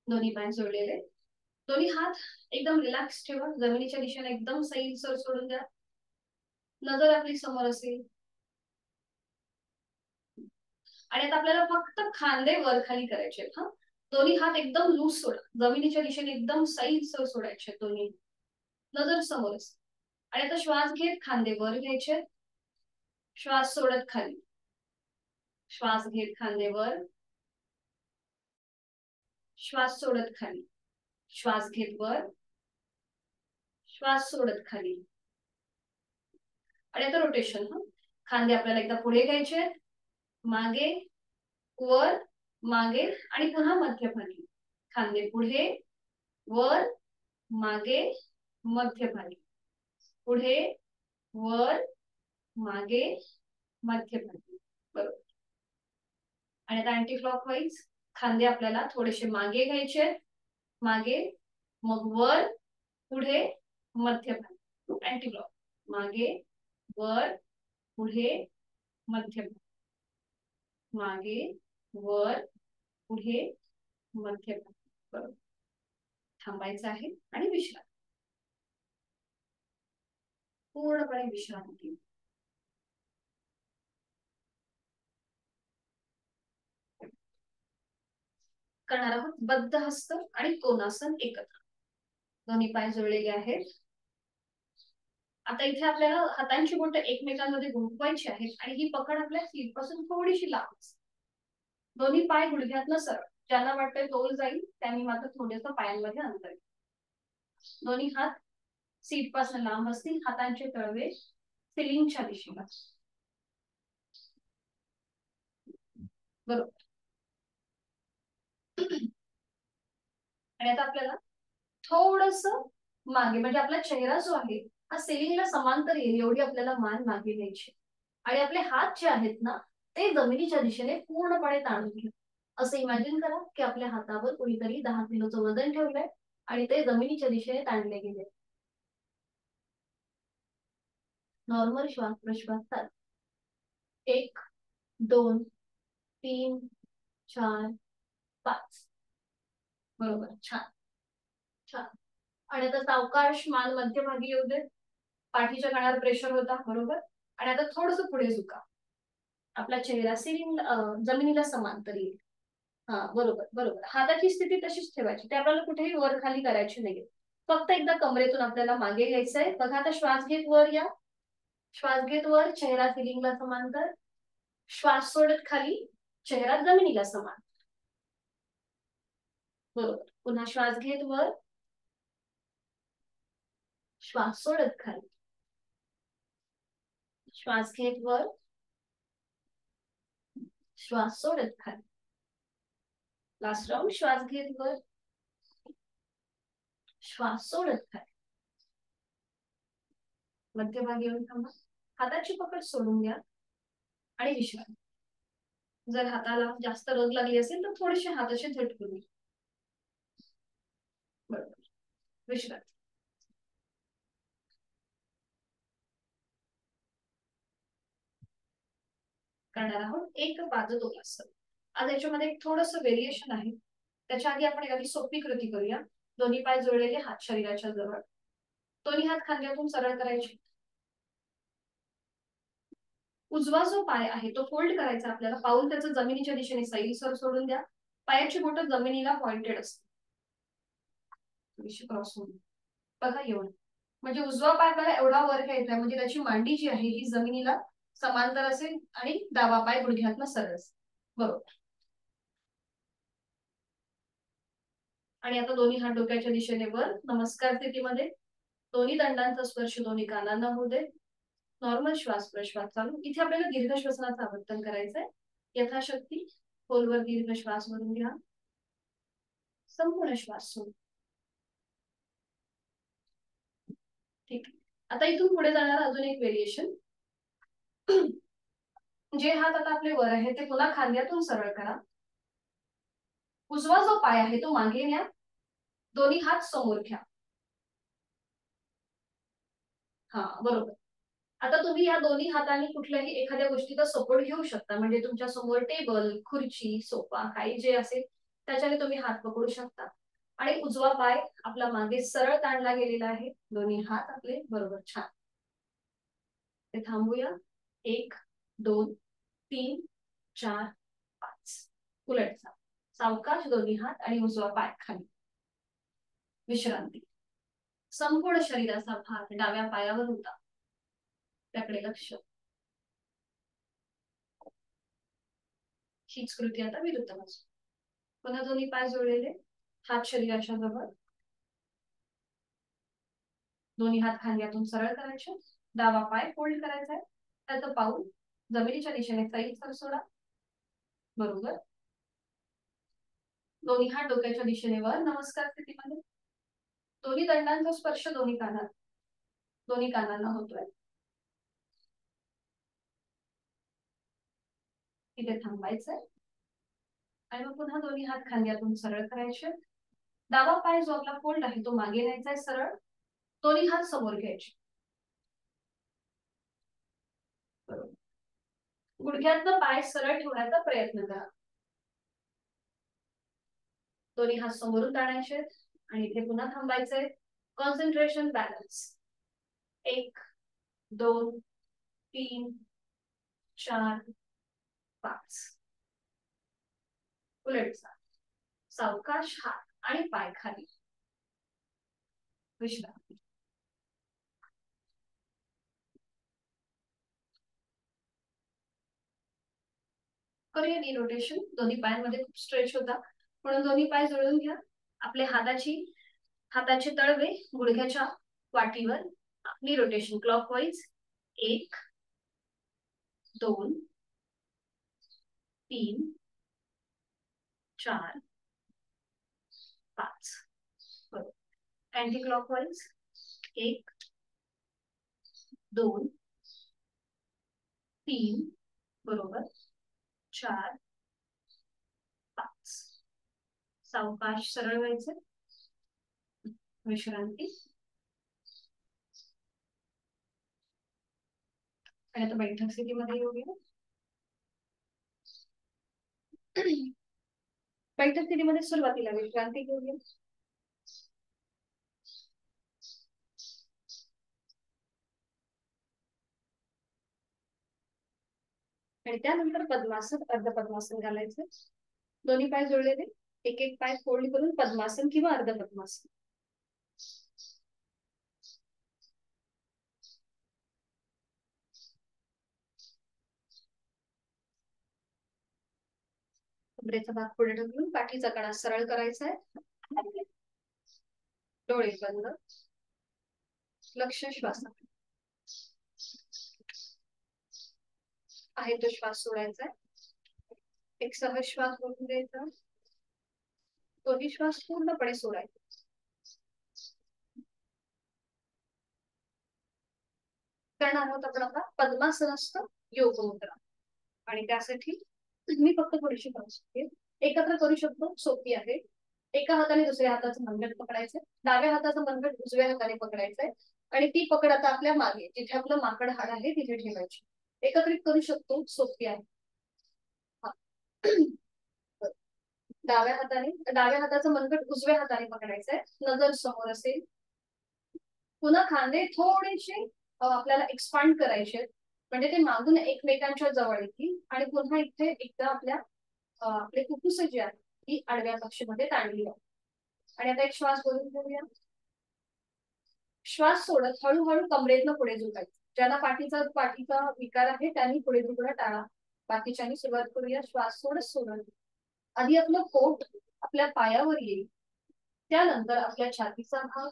दोन्ही पाय जोडलेले, दोन्ही हात एकदम रिलॅक्स ठेवा, जमिनीच्या दिशेने एकदम सैलसर सोडून द्या. नजर आपली समोर असेल. आणि आता आपल्याला फक्त खांदे वर खाली करायचे आहेत. हा, दोन्ही हात एकदम लूज सोडा, जमिनीच्या दिशेने एकदम सैल सोडायचे दोन्ही. नजर समोर असेल. आणि आता श्वास घेत खांदे वर घ्यायचे, श्वास सोडत खाली. श्वास घेत खांदे वर, श्वास सोडत खाली. श्वास घेत वर, श्वास सोडत खाली. आणि आता रोटेशन. हा, खांदे आपल्याला एकदा पुढे घ्यायचे, मागे, वर, मागे आणि पुन्हा मध्यभागी. खांदे पुढे, वर, मागे, मध्यभागी. पुढे, वर, मागे, मध्यभागी. बरोबर. आणि आता अँटी क्लॉकवाईज खांदे आपल्याला थोडेसे मागे घ्यायचे, मागे, मग वर, पुढे, मध्यभागी. Anti clock. मागे, वर, पुढे, मध्यभागी. मागे, वर, पुढे, मध्यभागी. बरोबर. थांबायचं आहे आणि विश्रांती, पूर्णपणे विश्रांती. करणार आहोत बद्ध हस्त आणि कोणासन एकत्र. दोन्ही पाय जुळलेले आहेत. आता इथे आपल्याला हातांची बोटं एकमेकांमध्ये गुंफवायची आहेत आणि ही पकड आपल्या सीट पासून थोडीशी लांब. दोन्ही पाय गुडघ्यातनं सरळ. ज्यांना वाटतंय तोल जाईल त्यांनी मात्र थोडंसं पायांमध्ये अंतर. दोन्ही हात सीट पासून लांब असतील. हातांचे तळवे सिलिंगच्या दिशेला. बरोबर. आणि आता आपल्याला थोडस मागे, म्हणजे आपला चेहरा जो आहे हा सिलिंगला समांतर येईल एवढी आपल्याला मान मागे घ्यायची. आणि आपले हात जे आहेत ना ते जमिनीच्या दिशेने पूर्णपणे ताणून घ्या. असं इमॅजिन करा की आपल्या हातावर कोणीतरी 10 किलोचं वजन ठेवलंय आणि ते जमिनीच्या दिशेने ताणले गेले. नॉर्मल श्वास प्रश्वास चालू. 1 2 3 4 5. बरोबर. छान छान. आणि आता सावकाश मान मध्यभागी येऊ दे. पाठीच्या कणावर प्रेशर होता. बरोबर. आणि आता थोडस पुढे झुका. आपला चेहरा सिलिंग जमिनीला समांतर येईल. हा, बरोबर बरोबर. हाताची स्थिती तशीच ठेवायची, ते आपल्याला कुठेही वर खाली करायची नाहीये. फक्त एकदा कमरेतून आपल्याला मागे घ्यायचंय. बघा आता श्वास घेत वर या, श्वास घेत वर, चेहरा सिलिंगला समांतर. श्वास सोडत खाली, चेहरा जमिनीला समान. बरोबर. पुन्हा श्वास घेत वर, श्वास सोडत खाली. श्वास घेत वर, श्वास सोडत खाली. Last round. श्वास घेत वर, श्वास सोडत खाली. मध्यभागी येऊन थांबा. हाताची पकड सोडून घ्या आणि विश्रांती. जर हाताला जास्त रग लागली असेल तर थोडेसे हात असे झटकून घ्या. बरोबर. विश्रांती. करणार आहोत एक पादतोलासन. आज याच्यामध्ये एक थोडस व्हेरिएशन आहे. त्याच्या आधी आपण एखादी सोपी कृती करूया. दोन्ही पाय जोडलेले, हात शरीराच्या जवळ. दोन्ही हात खांद्यातून सरळ करायचे. उजवा जो पाय आहे तो फोल्ड करायचा आपल्याला. पाऊल त्याचं जमिनीच्या दिशेने सैलसर सोडून द्या. पायाची बोटं जमिनीला पॉइंटेड असते. क्रॉस होऊन बघा एवढं. म्हणजे उजवा पाय आपल्याला एवढा वर घ्यायचा, म्हणजे त्याची मांडी जी आहे ही जमिनीला समांतर असेल आणि डावा पाय गुडघ्यातनं सरळ असेल. बरोबर. आणि आता दोन्ही हात डोक्याच्या दिशेने वर, नमस्कार स्थितीमध्ये. दोन्ही दंडांचा स्पर्श दोन्ही कानांना होऊ दे. नॉर्मल श्वास प्रश्वास चालू. इथे आपल्याला दीर्घ श्वसनाचं आवर्तन करायचंय. यथाशक्ती खोलवर दीर्घ श्वास भरून घ्या. संपूर्ण श्वास सोडून. ठीक आहे. आता इथून पुढे जाणार अजून एक व्हेरिएशन. जे हात आता आपले वर आहे ते पुन्हा खांद्यातून सरळ करा. उजवा जो पाय आहे तो मागे न्या. दोन्ही हात समोर घ्या. हा, बरोबर. आता तुम्ही या दोन्ही हातांनी कुठल्याही एखाद्या गोष्टीचा सपोर्ट घेऊ शकता. म्हणजे तुमच्या समोर टेबल, खुर्ची, सोफा काही जे असेल त्याच्याने तुम्ही हात पकडू शकता. आणि उजवा पाय आपला मागे सरळ ताणला गेलेला आहे. दोन्ही हात आपले बरोबर. छान. ते थांबूया. 1 2 3 4 5. उलट सावकाश दोन्ही हात आणि उजवा पाय खाली. विश्रांती. संपूर्ण शरीराचा भार डाव्या पायावर होता, त्याकडे लक्ष. हीच कृती आता विरुद्ध बाजू. पुन्हा दोन्ही पाय जोडलेले, हात शरीराच्या जवळ, दोन्ही हात खांद्यातून सरळ करायचे. डावा पाय फोल्ड करायचा आहे, त्याचं पाऊल जमिनीच्या दिशेने सैल सोडा. बरोबर. दोन्ही हात डोक्याच्या दिशेने वर नमस्कार स्थितीमध्ये. दोन्ही दंडांचा स्पर्श दोन्ही कानांना होतोय. इथे थांबायचंय आणि मग पुन्हा दोन्ही हात खांद्यातून सरळ करायचे. डावा पाय जो आपला फोल्ड आहे तो मागे न्यायचा आहे सरळ. दोन्ही हात समोर घ्यायचे. गुडघ्यातनं पाय सरळ ठेवण्याचा प्रयत्न करा. दोन्ही हात समोरून टाळायचे आणि इथे पुन्हा थांबायचंय. Concentration, balance. 1 2 3 4 5. उलटचा सावकाश हात आणि पाय खाली. विश्रांती. करूया नी रोटेशन. दोन्ही पायांमध्ये खूप स्ट्रेच होता, म्हणून दोन्ही पाय जोडून घ्या. आपले हाताचे तळवे गुडघ्याच्या वाटीवर. नी रोटेशन क्लॉकवाईज. 1 2 3 4 5. बरोबर. Anti clockwise. 1 2 3. बरोबर. 4 5. सावकाश सरळ व्हायचं. विश्रांती. आणि आता बैठक स्थितीमध्ये येऊया. बैठक स्थितीमध्ये सुरुवातीला विश्रांती घेऊया. आणि त्यानंतर पद्मासन, अर्ध पद्मासन घालायचं. दोन्ही पाय जोडलेले, एक एक पाय फोल्ड करून पद्मासन किंवा अर्ध पद्मासन. कमरेचा भाग पुढे ढकलून पाठीचा कणा सरळ करायचा आहे. डोळे बंद. लक्ष श्वासाकडे आहे तो श्वास सोडायचा आहे. एक सहज श्वास बोलून द्यायचा. दोन्ही श्वास पूर्णपणे सोडायचा. करणार आहोत आपण आता पद्मासनस्थ योग मुद्रा. आणि त्यासाठी मी फक्त थोडीशी करू शकते. एकत्र करू शकतो, सोपी आहे. एका हाताने दुसऱ्या हाताचं मनगट पकडायचं. डाव्या हाताचं मनगट उजव्या हाताने पकडायचंय आणि ती पकड आता आपल्या मागे, जिथे आपलं माकड हाड आहे तिथे ठेवायची. एकत्रित करू शकतो, सोपी आहे. डाव्या हाताचं मनगट उजव्या हाताने पकडायचंय. नजर समोर असेल. पुन्हा खांदे थोडेसे आपल्याला एक्सपांड करायचे, म्हणजे ते मागून एकमेकांच्या जवळ येतील. आणि पुन्हा इथे एकदा आपले फुफ्फुस जी आहे ती आडव्या कक्षेमध्ये ताणली आहे. आणि आता एक श्वास बोलून घेऊया. श्वास सोडत हळूहळू कमरेतनं पुढे झुकायचं. ज्यांना पाठीचा विकार आहे त्यांनी पुढे झुकणं टाळा. बाकीच्यांनी सुरुवात करूया. श्वास सोडत आधी आपलं पोट आपल्या पायावर येईल, त्यानंतर आपल्या छातीचा भाग,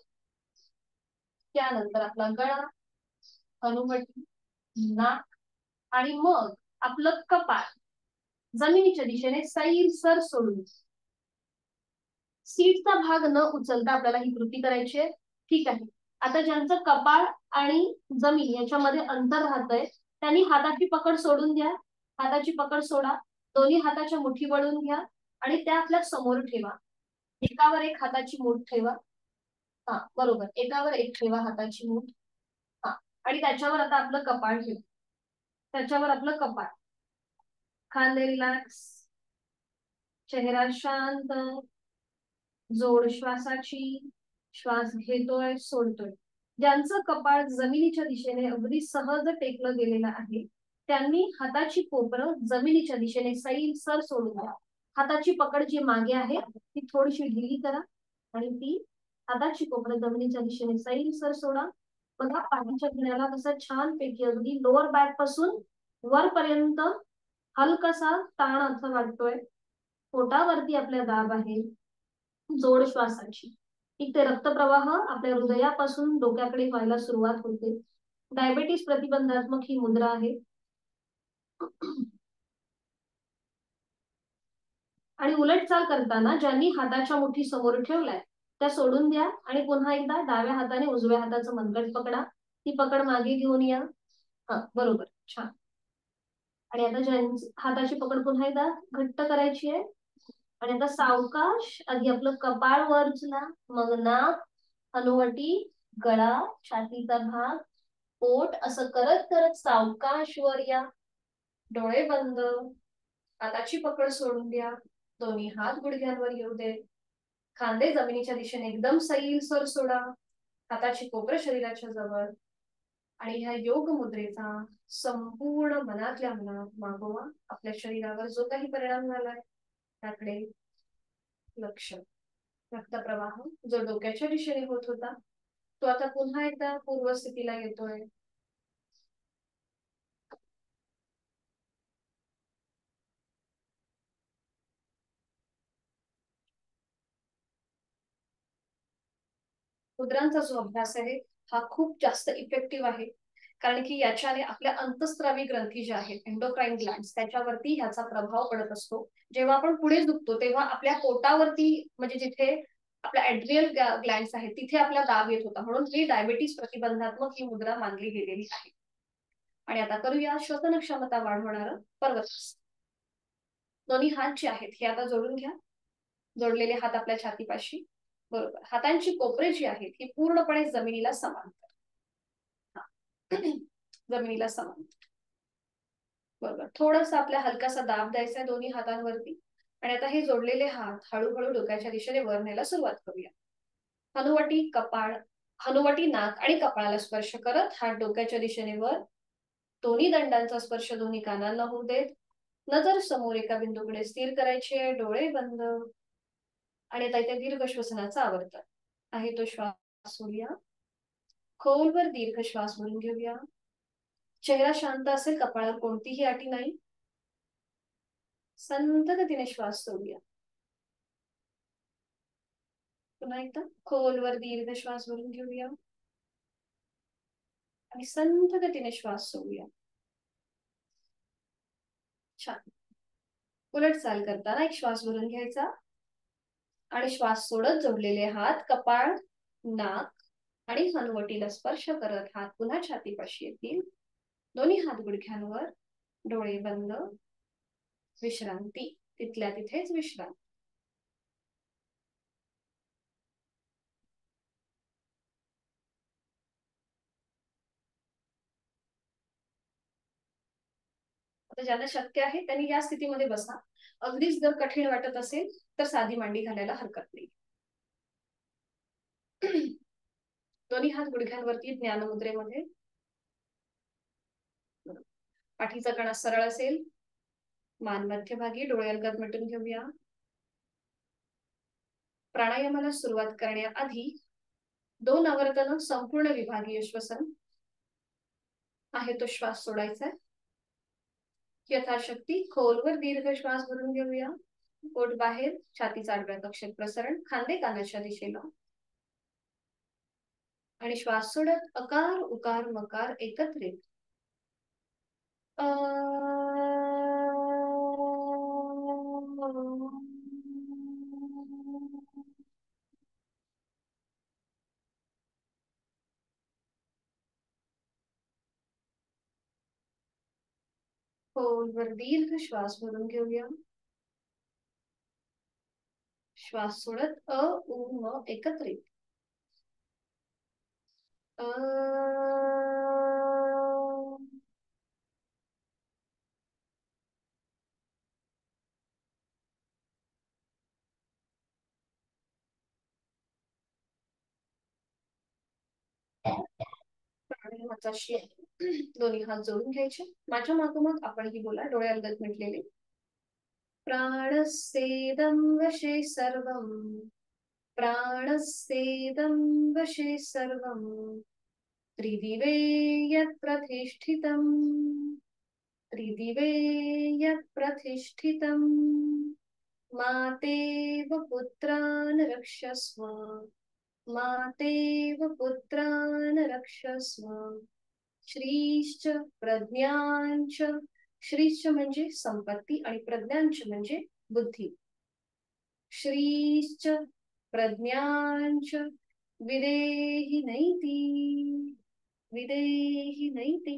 त्यानंतर आपला गळा, हनुवटी, नाक आणि मग आपलं कपाळ जमिनीच्या दिशेने सैलसर सोडून. सीटचा भाग न उचलता आपल्याला ही कृती करायची आहे. ठीक आहे. आता ज्यांचं कपाळ आणि जमीन याच्यामध्ये अंतर राहतंय त्यांनी हाताची पकड सोडून द्या. हाताची पकड सोडा. दोन्ही हाताच्या मुठी वळून घ्या आणि त्या आपल्या समोर ठेवा. एकावर एक हाताची मूठ ठेवा. हा बरोबर, एकावर एक ठेवा हाताची मूठ. हा, आणि त्याच्यावर आता आपलं कपाळ ठेवा. त्याच्यावर आपलं कपाळ. खांदे रिलॅक्स. चेहरा शांत. जोड श्वासाची. श्वास घेतोय, सोडतोय. ज्यांचं कपाळ जमिनीच्या दिशेने अगदी सहज टेकलं गेलेलं आहे त्यांनी हाताची कोपरं जमिनीच्या दिशेने सैल सर सोडून द्या. हाताची पकड जी मागे आहे ती थोडीशी ढिली करा आणि ती हाताची कोपरं जमिनीच्या दिशेने सैल सर सोडा. बघा पाठीच्या खिळ्याला कसं छान पैकी अगदी लोअर बॅक पासून वरपर्यंत हलकासा ताण असं वाटतोय. पोटावरती आपल्या दाब आहे जोड श्वासाची. इथे रक्तप्रवाह आपल्या हृदयापासून डोक्याकडे व्हायला सुरुवात होते. डायबेटीस प्रतिबंधात्मक ही मुद्रा आहे. आणि उलटचाल करताना ज्यांनी हाताच्या मुठी समोर ठेवलाय त्या सोडून द्या आणि पुन्हा एकदा डाव्या हाताने उजव्या हाताचं मनगट पकडा. ती पकड मागे घेऊन या. हा बरोबर, छान. आणि आता हाताची पकड पुन्हा एकदा घट्ट करायची आहे. आणि आता सावकाश आधी आपलं कपाळ वर उचला, मग नाक, हनुवटी, गळा, छातीचा भाग, पोट असं करत करत सावकाश वर या. डोळे बंद. हाताची पकड सोडून द्या. दोन्ही हात गुडघ्यांवर येऊ दे. खांदे जमिनीच्या दिशेने एकदम सैलसर सोडा. हाताची कोपरं शरीराच्या जवळ. आणि ह्या योग मुद्रेचा संपूर्ण मनातल्या मनात मागोवा. आपल्या शरीरावर जो काही परिणाम झालाय त्याकडे लक्ष. रक्तप्रवाह जो डोक्याच्या दिशेने होत होता तो आता पुन्हा एकदा पूर्वस्थितीला येतोय. मुद्रांचा जो अभ्यास आहे हा खूप जास्त इफेक्टिव्ह आहे कारण की याच्याने आपल्या अंतस्त्रावी ग्रंथी ज्या आहेत एंडोक्राइन ग्लँड्स त्याच्यावरती ह्याचा प्रभाव पडत असतो. जेव्हा आपण पुढे दुखतो तेव्हा आपल्या पोटावरती म्हणजे जिथे आपल्या ऍड्रियल ग्लँड्स आहेत तिथे आपला दाब येत होता म्हणून ही डायबिटीस प्रतिबंधात्मक ही मुद्रा मानली गेलेली आहे. आणि आता करूया श्वसन क्षमता वाढवणार पर्वतासन. दोन्ही हात जे आहेत हे आता जोडून घ्या. जोडलेले हात आपल्या छातीपाशी. बरोबर. हातांची कोपरे जी आहेत ही पूर्णपणे जमिनीला समांतर. जमिनीला समांतर. बरोबर. थोडासा आपल्या हलकासा दाब द्यायचा आहे दोन्ही हातांवरती. आणि आता हे जोडलेले हात हळूहळू डोक्याच्या दिशेने वर न्यायला सुरुवात करूया. हनुवटी, कपाळ, हनुवटी, नाक आणि कपाळाला स्पर्श करत हात डोक्याच्या दिशेने वर. दोन्ही दंडांचा स्पर्श दोन्ही कानांना होऊ देत. नजर समोर एका बिंदूकडे स्थिर करायची आहे. डोळे बंद. आणि आता इथे दीर्घ श्वसनाचा आवर्तन आहे तो श्वास सोडूया. खोलवर दीर्घ श्वास भरून घेऊया. चेहरा शांत असेल, कपाळावर कोणतीही अटी नाही. संत गतीने श्वास सोडूया. पुन्हा एकदा खोलवर दीर्घ श्वास भरून घेऊया आणि संत गतीने श्वास सोडूया. छान. उलट चाल करताना एक श्वास भरून घ्यायचा आणि श्वास सोडत जोडलेले हात कपाळ, नाक आणि हनुवटीला स्पर्श करत हात पुन्हा छातीपाशी येतील. दोन्ही हात गुडघ्यांवर. डोळे बंद. विश्रांती. तिथल्या तिथेच विश्रांती. आता ज्यांना शक्य आहे त्यांनी या स्थितीमध्ये बसा. अगदीच जर कठीण वाटत असेल तर साधी मांडी घालायला हरकत नाही. दोन्ही हात गुडघ्यांवरती ज्ञानमुद्रेमध्ये. पाठीचा कणा सरळ असेल. मान मध्यभागी. डोळे अलगद मिटून घेऊया. प्राणायामाला सुरुवात करण्याआधी 2 आवर्तन संपूर्ण विभागीय श्वसन आहे तो श्वास सोडायचा. यथाशक्ती खोलवर दीर्घ श्वास भरून घेऊया. पोट बाहेर. छातीचा आडव्या कक्षेत प्रसरण. खांदे कानाच्या दिशेला. आणि श्वास सोडत अकार उकार मकार एकत्रित खोलवर दीर्घ श्वास भरून घेऊया. श्वास सोडत अ उ म एकत्रित हाताशी दोन्ही हात जोडून घ्यायचे. माझ्या मागोमाग आपणही बोला, डोळे अलगद मिटलेले. प्राणस्येदं वशे सर्वं, प्राणस्येदं वशे सर्वं, त्रिदिवे यत् प्रतिष्ठितं, त्रिदिवे यत् प्रतिष्ठितं, मातेव पुत्रान् रक्षस्व, मातेव पुत्रान् रक्षस्व. श्रीश्च प्रज्ञांच, श्रीश्च म्हणजे संपत्ती आणि प्रज्ञांच म्हणजे बुद्धी. श्रीश्च प्रज्ञांच विदेहि नैति, विदेहि नैति.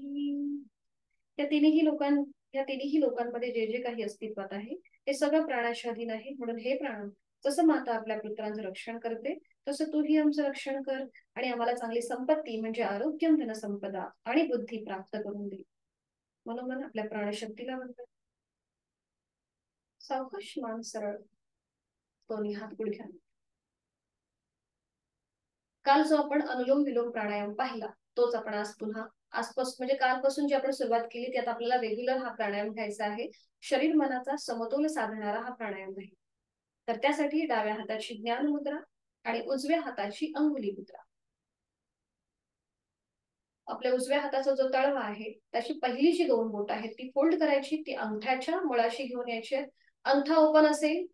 या तिन्ही लोकांमध्ये जे जे काही अस्तित्वात आहे हे सगळं प्राणाच्या अधीन आहे. म्हणून हे प्राण, जसं माता आपल्या पुत्रांचं रक्षण करते तसं तूही आमचं रक्षण कर आणि आम्हाला चांगली संपत्ती म्हणजे आरोग्य, धनसंपदा आणि बुद्धी प्राप्त करून दे. म्हणून आपल्या प्राणशक्तीला म्हणतात. सावकाश मान सरळ, दोन्ही हात गुडघ्यात. काल जो आपण अनुलोम विलोम प्राणायाम पाहिला तोच आपण आज पुन्हा आजपासून म्हणजे कालपासून जी आपण सुरुवात केली त्यात आपल्याला रेग्युलर हा प्राणायाम घ्यायचा आहे. शरीर मनाचा समतोल साधणारा हा प्राणायाम आहे. तर त्यासाठी डाव्या हाताची ज्ञान मुद्रा आणि उजव्या हाताची अंगुली मुद्रा. आपल्या उजव्या हाताचा जो तळवा आहे त्याची पहिली जी दोन बोट आहेत ती फोल्ड करायची, ती अंगठ्याच्या मुळाशी घेऊन यायची. अंगठा ओपन असेल,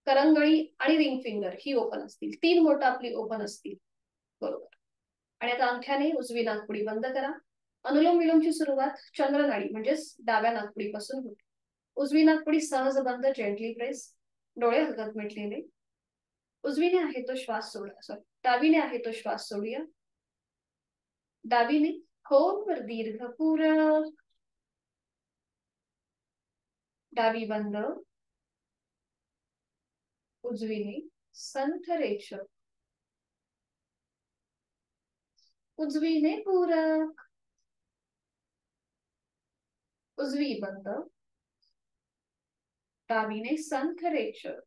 करंगळी आणि रिंग फिंगर ही ओपन असतील, तीन बोट आपली ओपन असतील. बरोबर. आणि आता अंगठ्याने उजवी नाकपुडी बंद करा. अनुलोम विलोमची सुरुवात चंद्रनाडी म्हणजेच डाव्या नाकपुडीपासून होते. उजवी नाकपुडी सहज बंद, जेंटली प्रेस, डोळे हलगत मिटलेले. उजवीने आहे तो श्वास सोडा, सॉरी डावीने आहे तो श्वास सोडूया. डावीने खोलवर दीर्घ पूरक, डावी बंद, उजवीने संथ रेचक, उजवीने पूरक, उजवी बंद, डावीने संथ रेचक,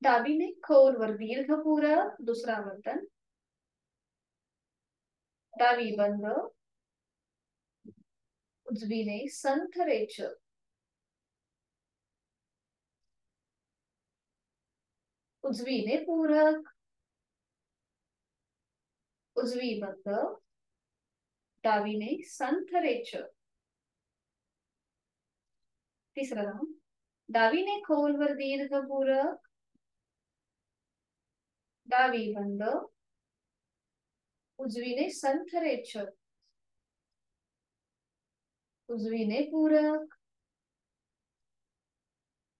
डावीने खोलवर दीर्घ पूरक, दुसरा वर्तन, डावी बंद, उजवीने संथ रेचक, उजवीने पूरक, उजवी बंद, डावीने संथ रेचक. तिसरा राऊंड, डावीने खोलवर दीर्घ पूरक, डावी बंद, उजवीने संथ रेचक, उजवीने पूरक,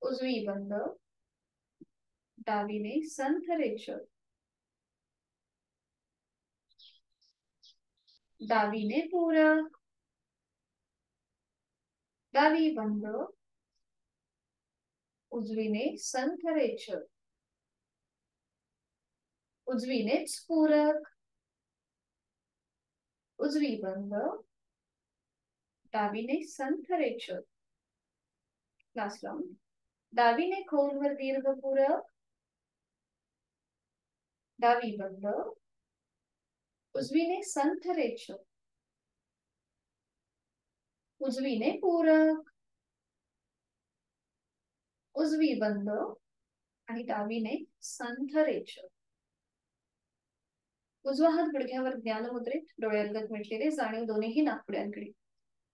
उजवी बंद, डावीने संथ रेचक, डावीने पूरक, डावी बंद, उजवीने संथ रेचक, उजवीनेच पूरक, उजवी बंद, डावीने संथ रेचक. लास्ट राऊंड, डावीने खोलवर दीर्घ पूरक, डावी बंद, उजवीने संथ रेचक, उजवीने पूरक, उजवी बंद आणि डावीने संथ रेचक. उजवा हात गुडघ्यावर ज्ञान मुद्रेत, डोळे अलगद मिटलेले, जाणीव दोन्ही नाकपुड्यांकडे.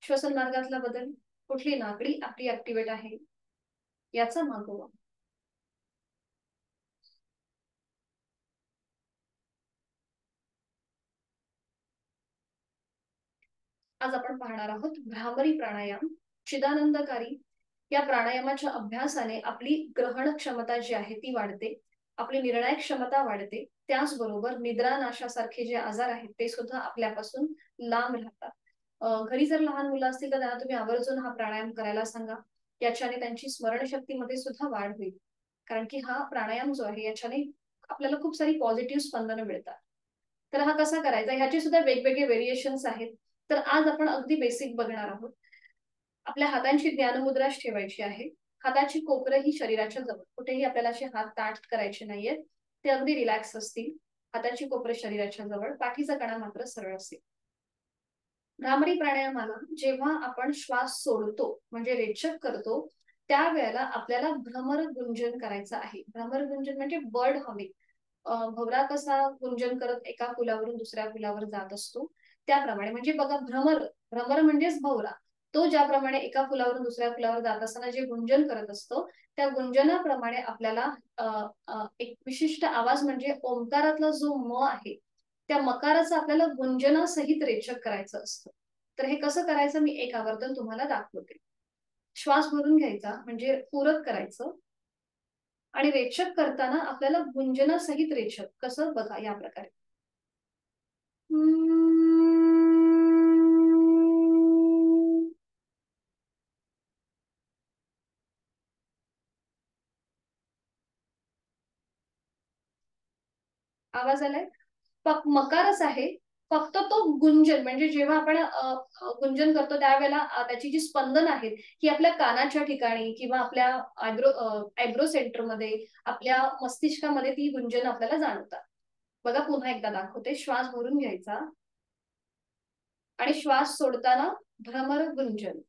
श्वसन मार्गातला बदल, कुठली नाकडी आपली ऍक्टिव्हेट आहे याचा मागोवा. आज आपण पाहणार आहोत भ्रामरी प्राणायाम, चिदानंदकारी. या प्राणायामाच्या अभ्यासाने आपली ग्रहण क्षमता जी आहे ती वाढते, आपली निर्णय क्षमता वाढते, त्याचबरोबर निद्रानाशासारखे जे आजार आहेत ते सुद्धा आपल्यापासून लांब राहतात. घरी जर लहान मुलं असतील तर त्यांना तुम्ही आवर्जून हा प्राणायाम करायला सांगा. याच्याने त्यांची स्मरणशक्तीमध्ये सुद्धा वाढ होईल, कारण की हा प्राणायाम जो आहे याच्याने आपल्याला खूप सारी पॉझिटिव्ह स्पंदनं मिळतात. तर हा कसा करायचा ह्याचे सुद्धा वेगवेगळे व्हेरिएशन्स आहेत. तर आज आपण अगदी बेसिक बघणार आहोत. आपल्या हातांची ज्ञानमुद्राच ठेवायची आहे. हाताची कोपरं ही शरीराच्या जवळ, कुठेही आपल्याला असे हात ताठ करायचे नाहीयेत, ते अगदी रिलॅक्स असतील. हाताची कोपरे शरीराच्या जवळ, पाठीचा कणा मात्र सरळ असेल. भ्रामरी प्राणायामाला जेव्हा आपण श्वास सोडतो म्हणजे रेचक करतो, त्यावेळेला आपल्याला भ्रमर गुंजन करायचं आहे. भ्रमर गुंजन म्हणजे बर्ड हमिंग. भवरा कसा गुंजन करत एका फुलावरून दुसऱ्या फुलावर जात असतो, त्याप्रमाणे. म्हणजे बघा, भ्रमर, भ्रमर म्हणजेच भवरा. तो ज्याप्रमाणे एका फुलावरून दुसऱ्या फुलावर जात असताना जे गुंजन करत असतो, त्या गुंजनाप्रमाणे आपल्याला एक विशिष्ट आवाज म्हणजे ओंकारातला जो म आहे, त्या मकाराचं आपल्याला गुंजनासहित रेचक करायचं असतं. तर हे कसं करायचं मी एक आवर्तन तुम्हाला दाखवते. श्वास भरून घ्यायचा म्हणजे पूरक करायचं, आणि रेचक करताना आपल्याला गुंजनासहित रेचक कसं बघा या प्रकारे. आवाज आलाय? मकारच आहे. फक्त तो गुंजन म्हणजे जेव्हा आपण गुंजन करतो त्यावेळेला त्याची जी स्पंदन आहेत ही आपल्या कानाच्या ठिकाणी किंवा आपल्या आयब्रो सेंटरमध्ये, आपल्या मस्तिष्कामध्ये ती गुंजन आपल्याला जाणवतात. बघा, पुन्हा एकदा दाखवते. श्वास भरून घ्यायचा आणि श्वास सोडताना भ्रमर गुंजन.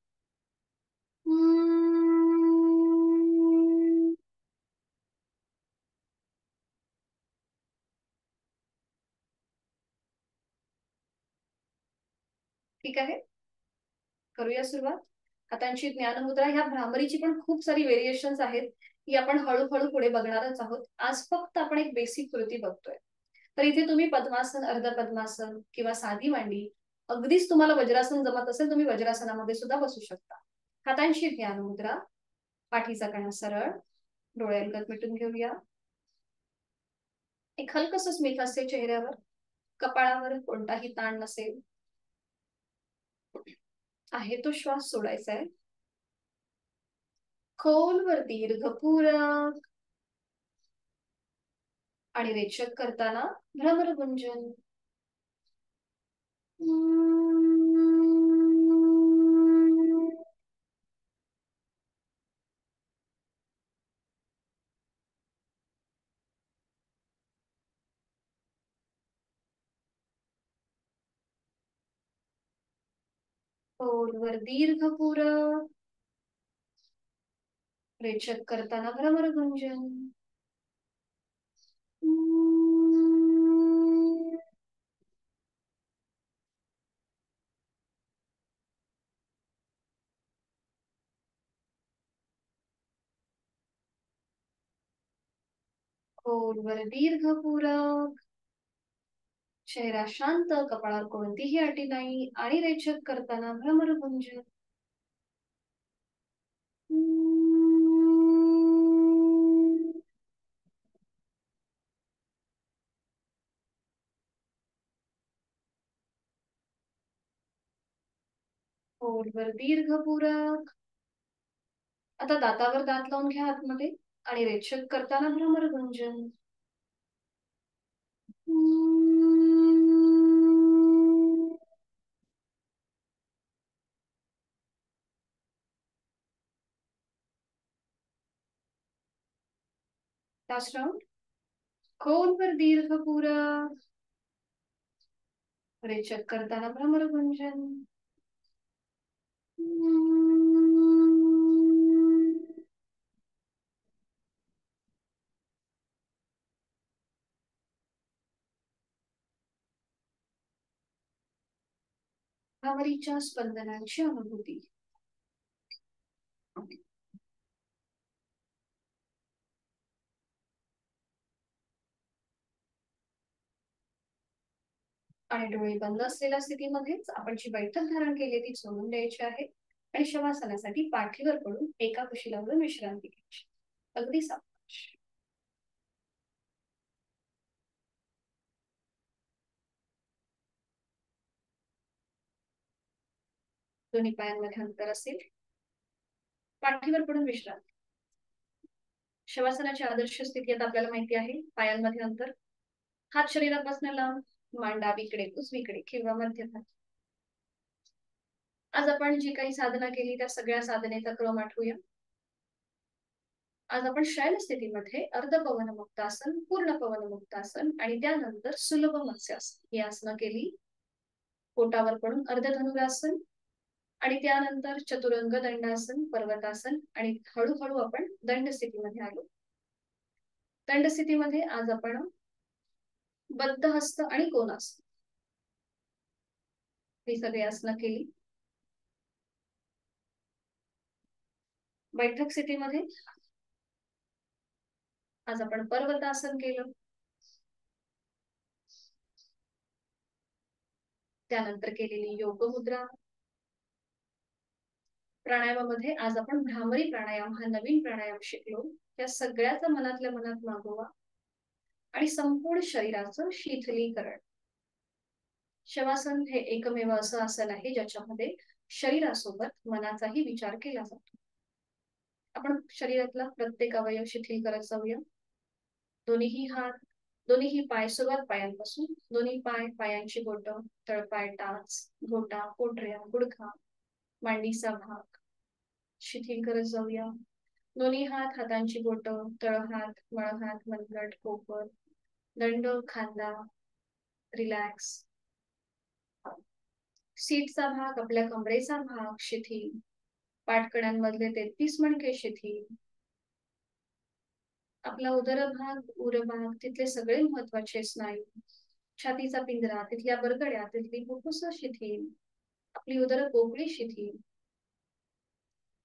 ठीक आहे, करूया सुरुवात. हातांची ज्ञानमुद्रा. ह्या भ्रामरीची पण खूप सारी व्हेरिएशन्स आहेत, ही आपण हळूहळू पुढे बघणारच आहोत. आज फक्त आपण एक बेसिक कृती बघतोय. तर इथे तुम्ही पद्मासन, अर्ध पद्मासन किंवा साधी मांडी, अगदीच तुम्हाला वज्रासन जमत असेल तुम्ही वज्रासनामध्ये सुद्धा बसू शकता. हातांची ध्यानमुद्रा, पाठीचा कणा सरळ, डोळे अलगद मिटून घेऊया. एक हलकस स्मित हास्य चेहऱ्यावर, कपाळावर कोणताही ताण नसेल. आहे तो श्वास सोडायचा आहे. खोलवर दीर्घ पूरक, आणि रेचक करताना भ्रमर गुंजन. खोलवर दीर्घ पूरक, रेचक करताना भ्रमर गुंजन. खोलवर दीर्घ पूरक, चेहरा शांत, कपाळावर कोणतीही अटी नाही, आणि रेचक करताना भ्रमर गुंजन. खोलवर दीर्घ पूरक. आता दातावर दात लावून घ्या आतमध्ये, आणि रेचक करताना भ्रमर गुंजन. Last round. खोलवर दीर्घ पूरक, रेचक करताना भ्रमर गुंजन. भ्रामरीच्या स्पंदनांची अनुभूती. आणि डोळे बंद असलेल्या स्थितीमध्येच आपण जी बैठक धारण केली ती सोडून द्यायची आहे, आणि शवासनासाठी पाठीवर पडून एका कुशीलावर विश्रांती घ्यायची. अगदी सावकाश. दोन्ही पायांमध्ये अंतर असेल, पाठीवर पडून विश्रांती. शवासनाची आदर्श स्थिती आता आपल्याला माहिती आहे. पायांमध्ये अंतर, हात शरीरात बसण्याला, मान डावीकडे, उजवीकडे किंवा मध्यभागी. आज आपण जी काही साधना केली त्या सगळ्या साधनेचा क्रम आठवूया. आज आपण शयन स्थितीमध्ये अर्ध पवन मुक्तासन, पूर्ण पवन मुक्तासन आणि त्यानंतर सुलभ मत्स्यासन ही आसनं केली. पोटावर पडून अर्ध धनुरासन आणि त्यानंतर चतुरंग दंडासन, पर्वतासन आणि हळूहळू आपण दंड स्थितीमध्ये आलो. दंड स्थितीमध्ये आज आपण बद्ध हस्त आणि कोणासन ही सगळी आसनं केली. बैठक स्थितीमध्ये आज आपण पर्वतासन केलं. त्यानंतर केलेली योग मुद्रा. प्राणायामामध्ये आज आपण भ्रामरी प्राणायाम हा नवीन प्राणायाम शिकलो. या सगळ्याचा मनातल्या मनात मागोवा आणि संपूर्ण शरीराचं शिथिलीकरण. शवासन हे एकमेव असं आसन आहे ज्याच्यामध्ये शरीरासोबत मनाचाही विचार केला जातो. आपण शरीरातला प्रत्येक अवयव शिथिल करत जाऊया. दोन्हीही हात, दोन्हीही पाय, सुरुवात पायांपासून दोन्ही पाय, पायांची बोटं, तळपाय, टाच, घोटा, पोटऱ्या, गुडघा, मांडीचा भाग शिथिल करत जाऊया. दोन्ही हात, हातांची बोटं, तळहात, मळहात, मनगट, कोपर, दंड, खांदा रिलॅक्स. सीटचा भाग, आपल्या कमरेचा भाग शिथिल. पाठकड्यांमधले 33 मणके शिथिल. आपला उदरभाग, उरभाग, तिथले सगळे महत्वाचे स्नायू. छातीचा पिंजरा, तिथल्या बरगड्या, तिथली फुफ्फुस शिथिल. आपली उदर पोकळी शिथिल.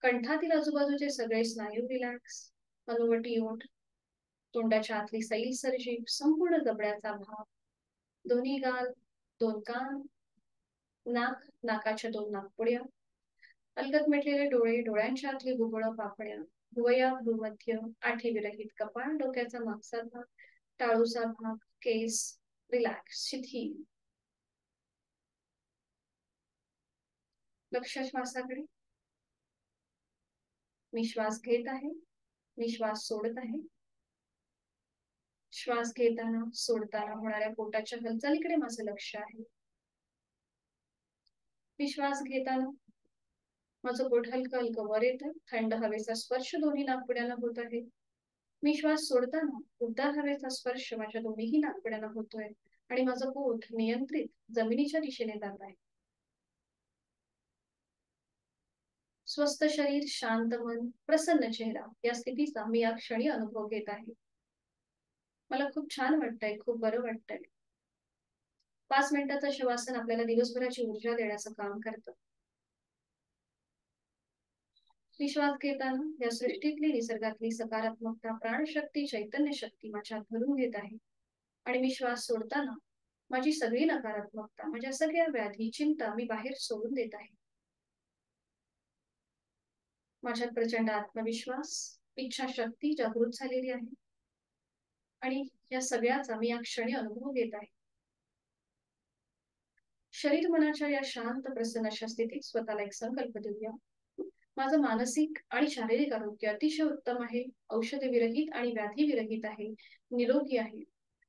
कंठातील आजूबाजूचे सगळे स्नायू रिलॅक्स. हनुवटी ओठ, तोंडाच्या आतली सैल सर्जी, संपूर्ण जबड्याचा भाग, दोन्ही गाल, दोन कान, नाक, नाकाच्या दोन नाकपुड्या, अलगद मिटलेले डोळे, डोळ्यांच्या आतली बुबुळ, पापण्या, भुवया, भूमध्य, आठी विरहित कपाळ, डोक्याचा मागचा भाग, टाळूचा भाग, केस रिलॅक्स शिथिल. लक्ष श्वासाकडे. मी श्वास घेत आहे, मी श्वास सोडत आहे. श्वास घेताना सोडताना होणाऱ्या पोटाच्या हालचालीकडे माझं लक्ष आहे. मी श्वास घेताना माझं पोट हलकं हलकं वर येतं. थंड हवेचा स्पर्श दोन्ही नाकपुड्यांना होत आहे. मी श्वास सोडताना उबदार हवेचा स्पर्श माझ्या दोन्हीही नाकपुड्यांना होतोय आणि माझं पोट नियंत्रित जमिनीच्या दिशेने जात आहे. स्वस्थ शरीर, शांत मन, प्रसन्न चेहरा या स्थितीचा मी या क्षणी अनुभव घेत आहे. मला खूप छान वाटतंय, खूप बरं वाटतंय. 5 मिनिटाचं शवासन आपल्याला दिवसभराची ऊर्जा देण्याचं काम करतं. मी श्वास घेताना या सृष्टीतली, निसर्गातली सकारात्मकता, प्राणशक्ती, चैतन्य शक्ती माझ्यात भरून घेत आहे आणि मी श्वास सोडताना माझी सगळी नकारात्मकता, माझ्या सगळ्या व्याधी, चिंता मी बाहेर सोडून देत आहे. माझ्यात प्रचंड आत्मविश्वास, इच्छाशक्ती जागृत झालेली आहे आणि या सगळ्याचा मी या क्षणी अनुभव घेत आहे. शरीर मनाच्या या शांत प्रसन्न अशा स्थितीत स्वतःला एक संकल्प देऊया. माझं मानसिक आणि शारीरिक आरोग्य अतिशय उत्तम आहे, औषध विरहित आणि व्याधी विरहित आहे, निरोगी आहे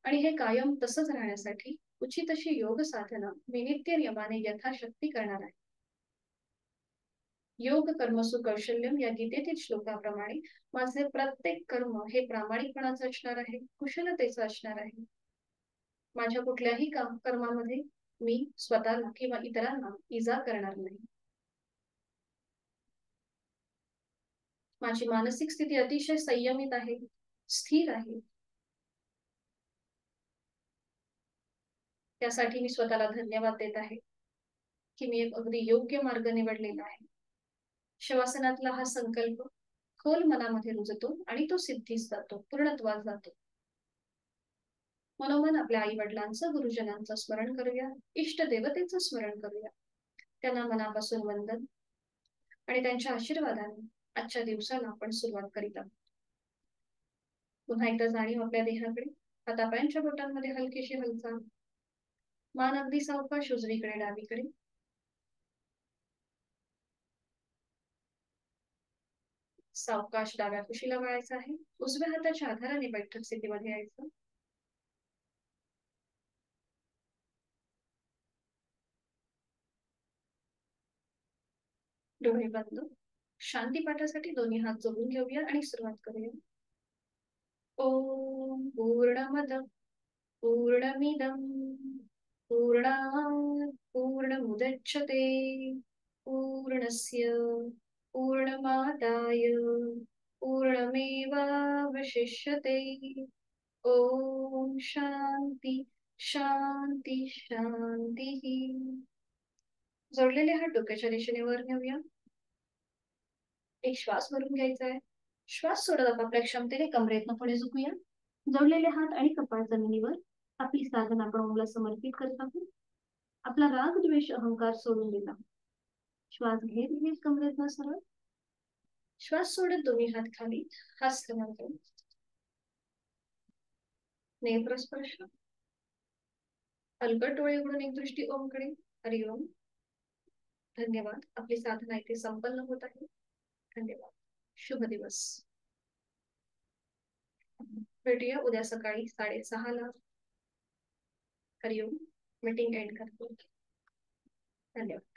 आणि हे कायम तसंच राहण्यासाठी उचित अशी योग साधना मी नित्य नियमाने यथाशक्ती करणार आहे. योग कर्मसु कौशल्यम या गीतेतील श्लोकाप्रमाणे माझे प्रत्येक कर्म हे प्रामाणिकपणाचं असणार आहे, कुशलतेचं असणार आहे. माझ्या कुठल्याही कर्मामध्ये मी स्वतःला किंवा इतरांना इजा करणार नाही. माझी मानसिक स्थिती अतिशय संयमित आहे, स्थिर आहे. त्यासाठी मी स्वतःला धन्यवाद देत आहे की मी एक अगदी योग्य मार्ग निवडलेला आहे. शवासनातला हा संकल्प खोल मनामध्ये रुजतो आणि तो सिद्धीस जातो, पूर्णत्वास जातो. मनोमन आपल्या आई वडिलांचं, गुरुजनांचं स्मरण करूया, इष्ट देवतेचं स्मरण करूया. त्यांना मनापासून वंदन आणि त्यांच्या आशीर्वादाने आजच्या दिवसाला आपण सुरुवात करीत आहोत. पुन्हा एकदा जाणीव आपल्या देहाकडे. हातापायांच्या बोटांमध्ये हलकीशी हालचाल. मान अगदी सावकाश उजवीकडे डावीकडे. सावकाश डाव्या कुशीला वळायचं आहे. उजव्या हाताच्या आधाराने बैठक स्थितीमध्ये यायचं. डोळे बंद. शांती पाठासाठी दोन्ही हात जोडून घेऊया आणि सुरुवात करूया. ओम पूर्णमद पूर्णमिदं पूर्णात् पूर्णमुदच्यते पूर्णस्य पूर्णमादाय पूर्णमेवावशिष्यते. ओम शांती शांती शांती. जोडलेले हात डोक्याच्या दिशेने वर नेऊया. एक श्वास भरून घ्यायचा आहे. श्वास सोडत आपापल्या क्षमतेने कमरेतनं पुढे झुकूया. जोडलेले हात आणि कपाळ जमिनीवर. आपली साधना आपण ओमला समर्पित करत आहोत. आपला राग द्वेष अहंकार सोडून दिला. श्वास घेत घेत कमरेतनं सरळ. श्वास सोडत दोन्ही हात खाली. हस्त म्हणतो. नेत्रस्पर्श. अलगट डोळे उघडून एक दृष्टी ओमकडे. हरिओम. धन्यवाद. आपली साधना इथे संपन्न होत आहे. धन्यवाद. शुभ दिवस. भेटूया उद्या सकाळी 6:30 ला. हरिओम. मीटिंग एंड करतो. धन्यवाद.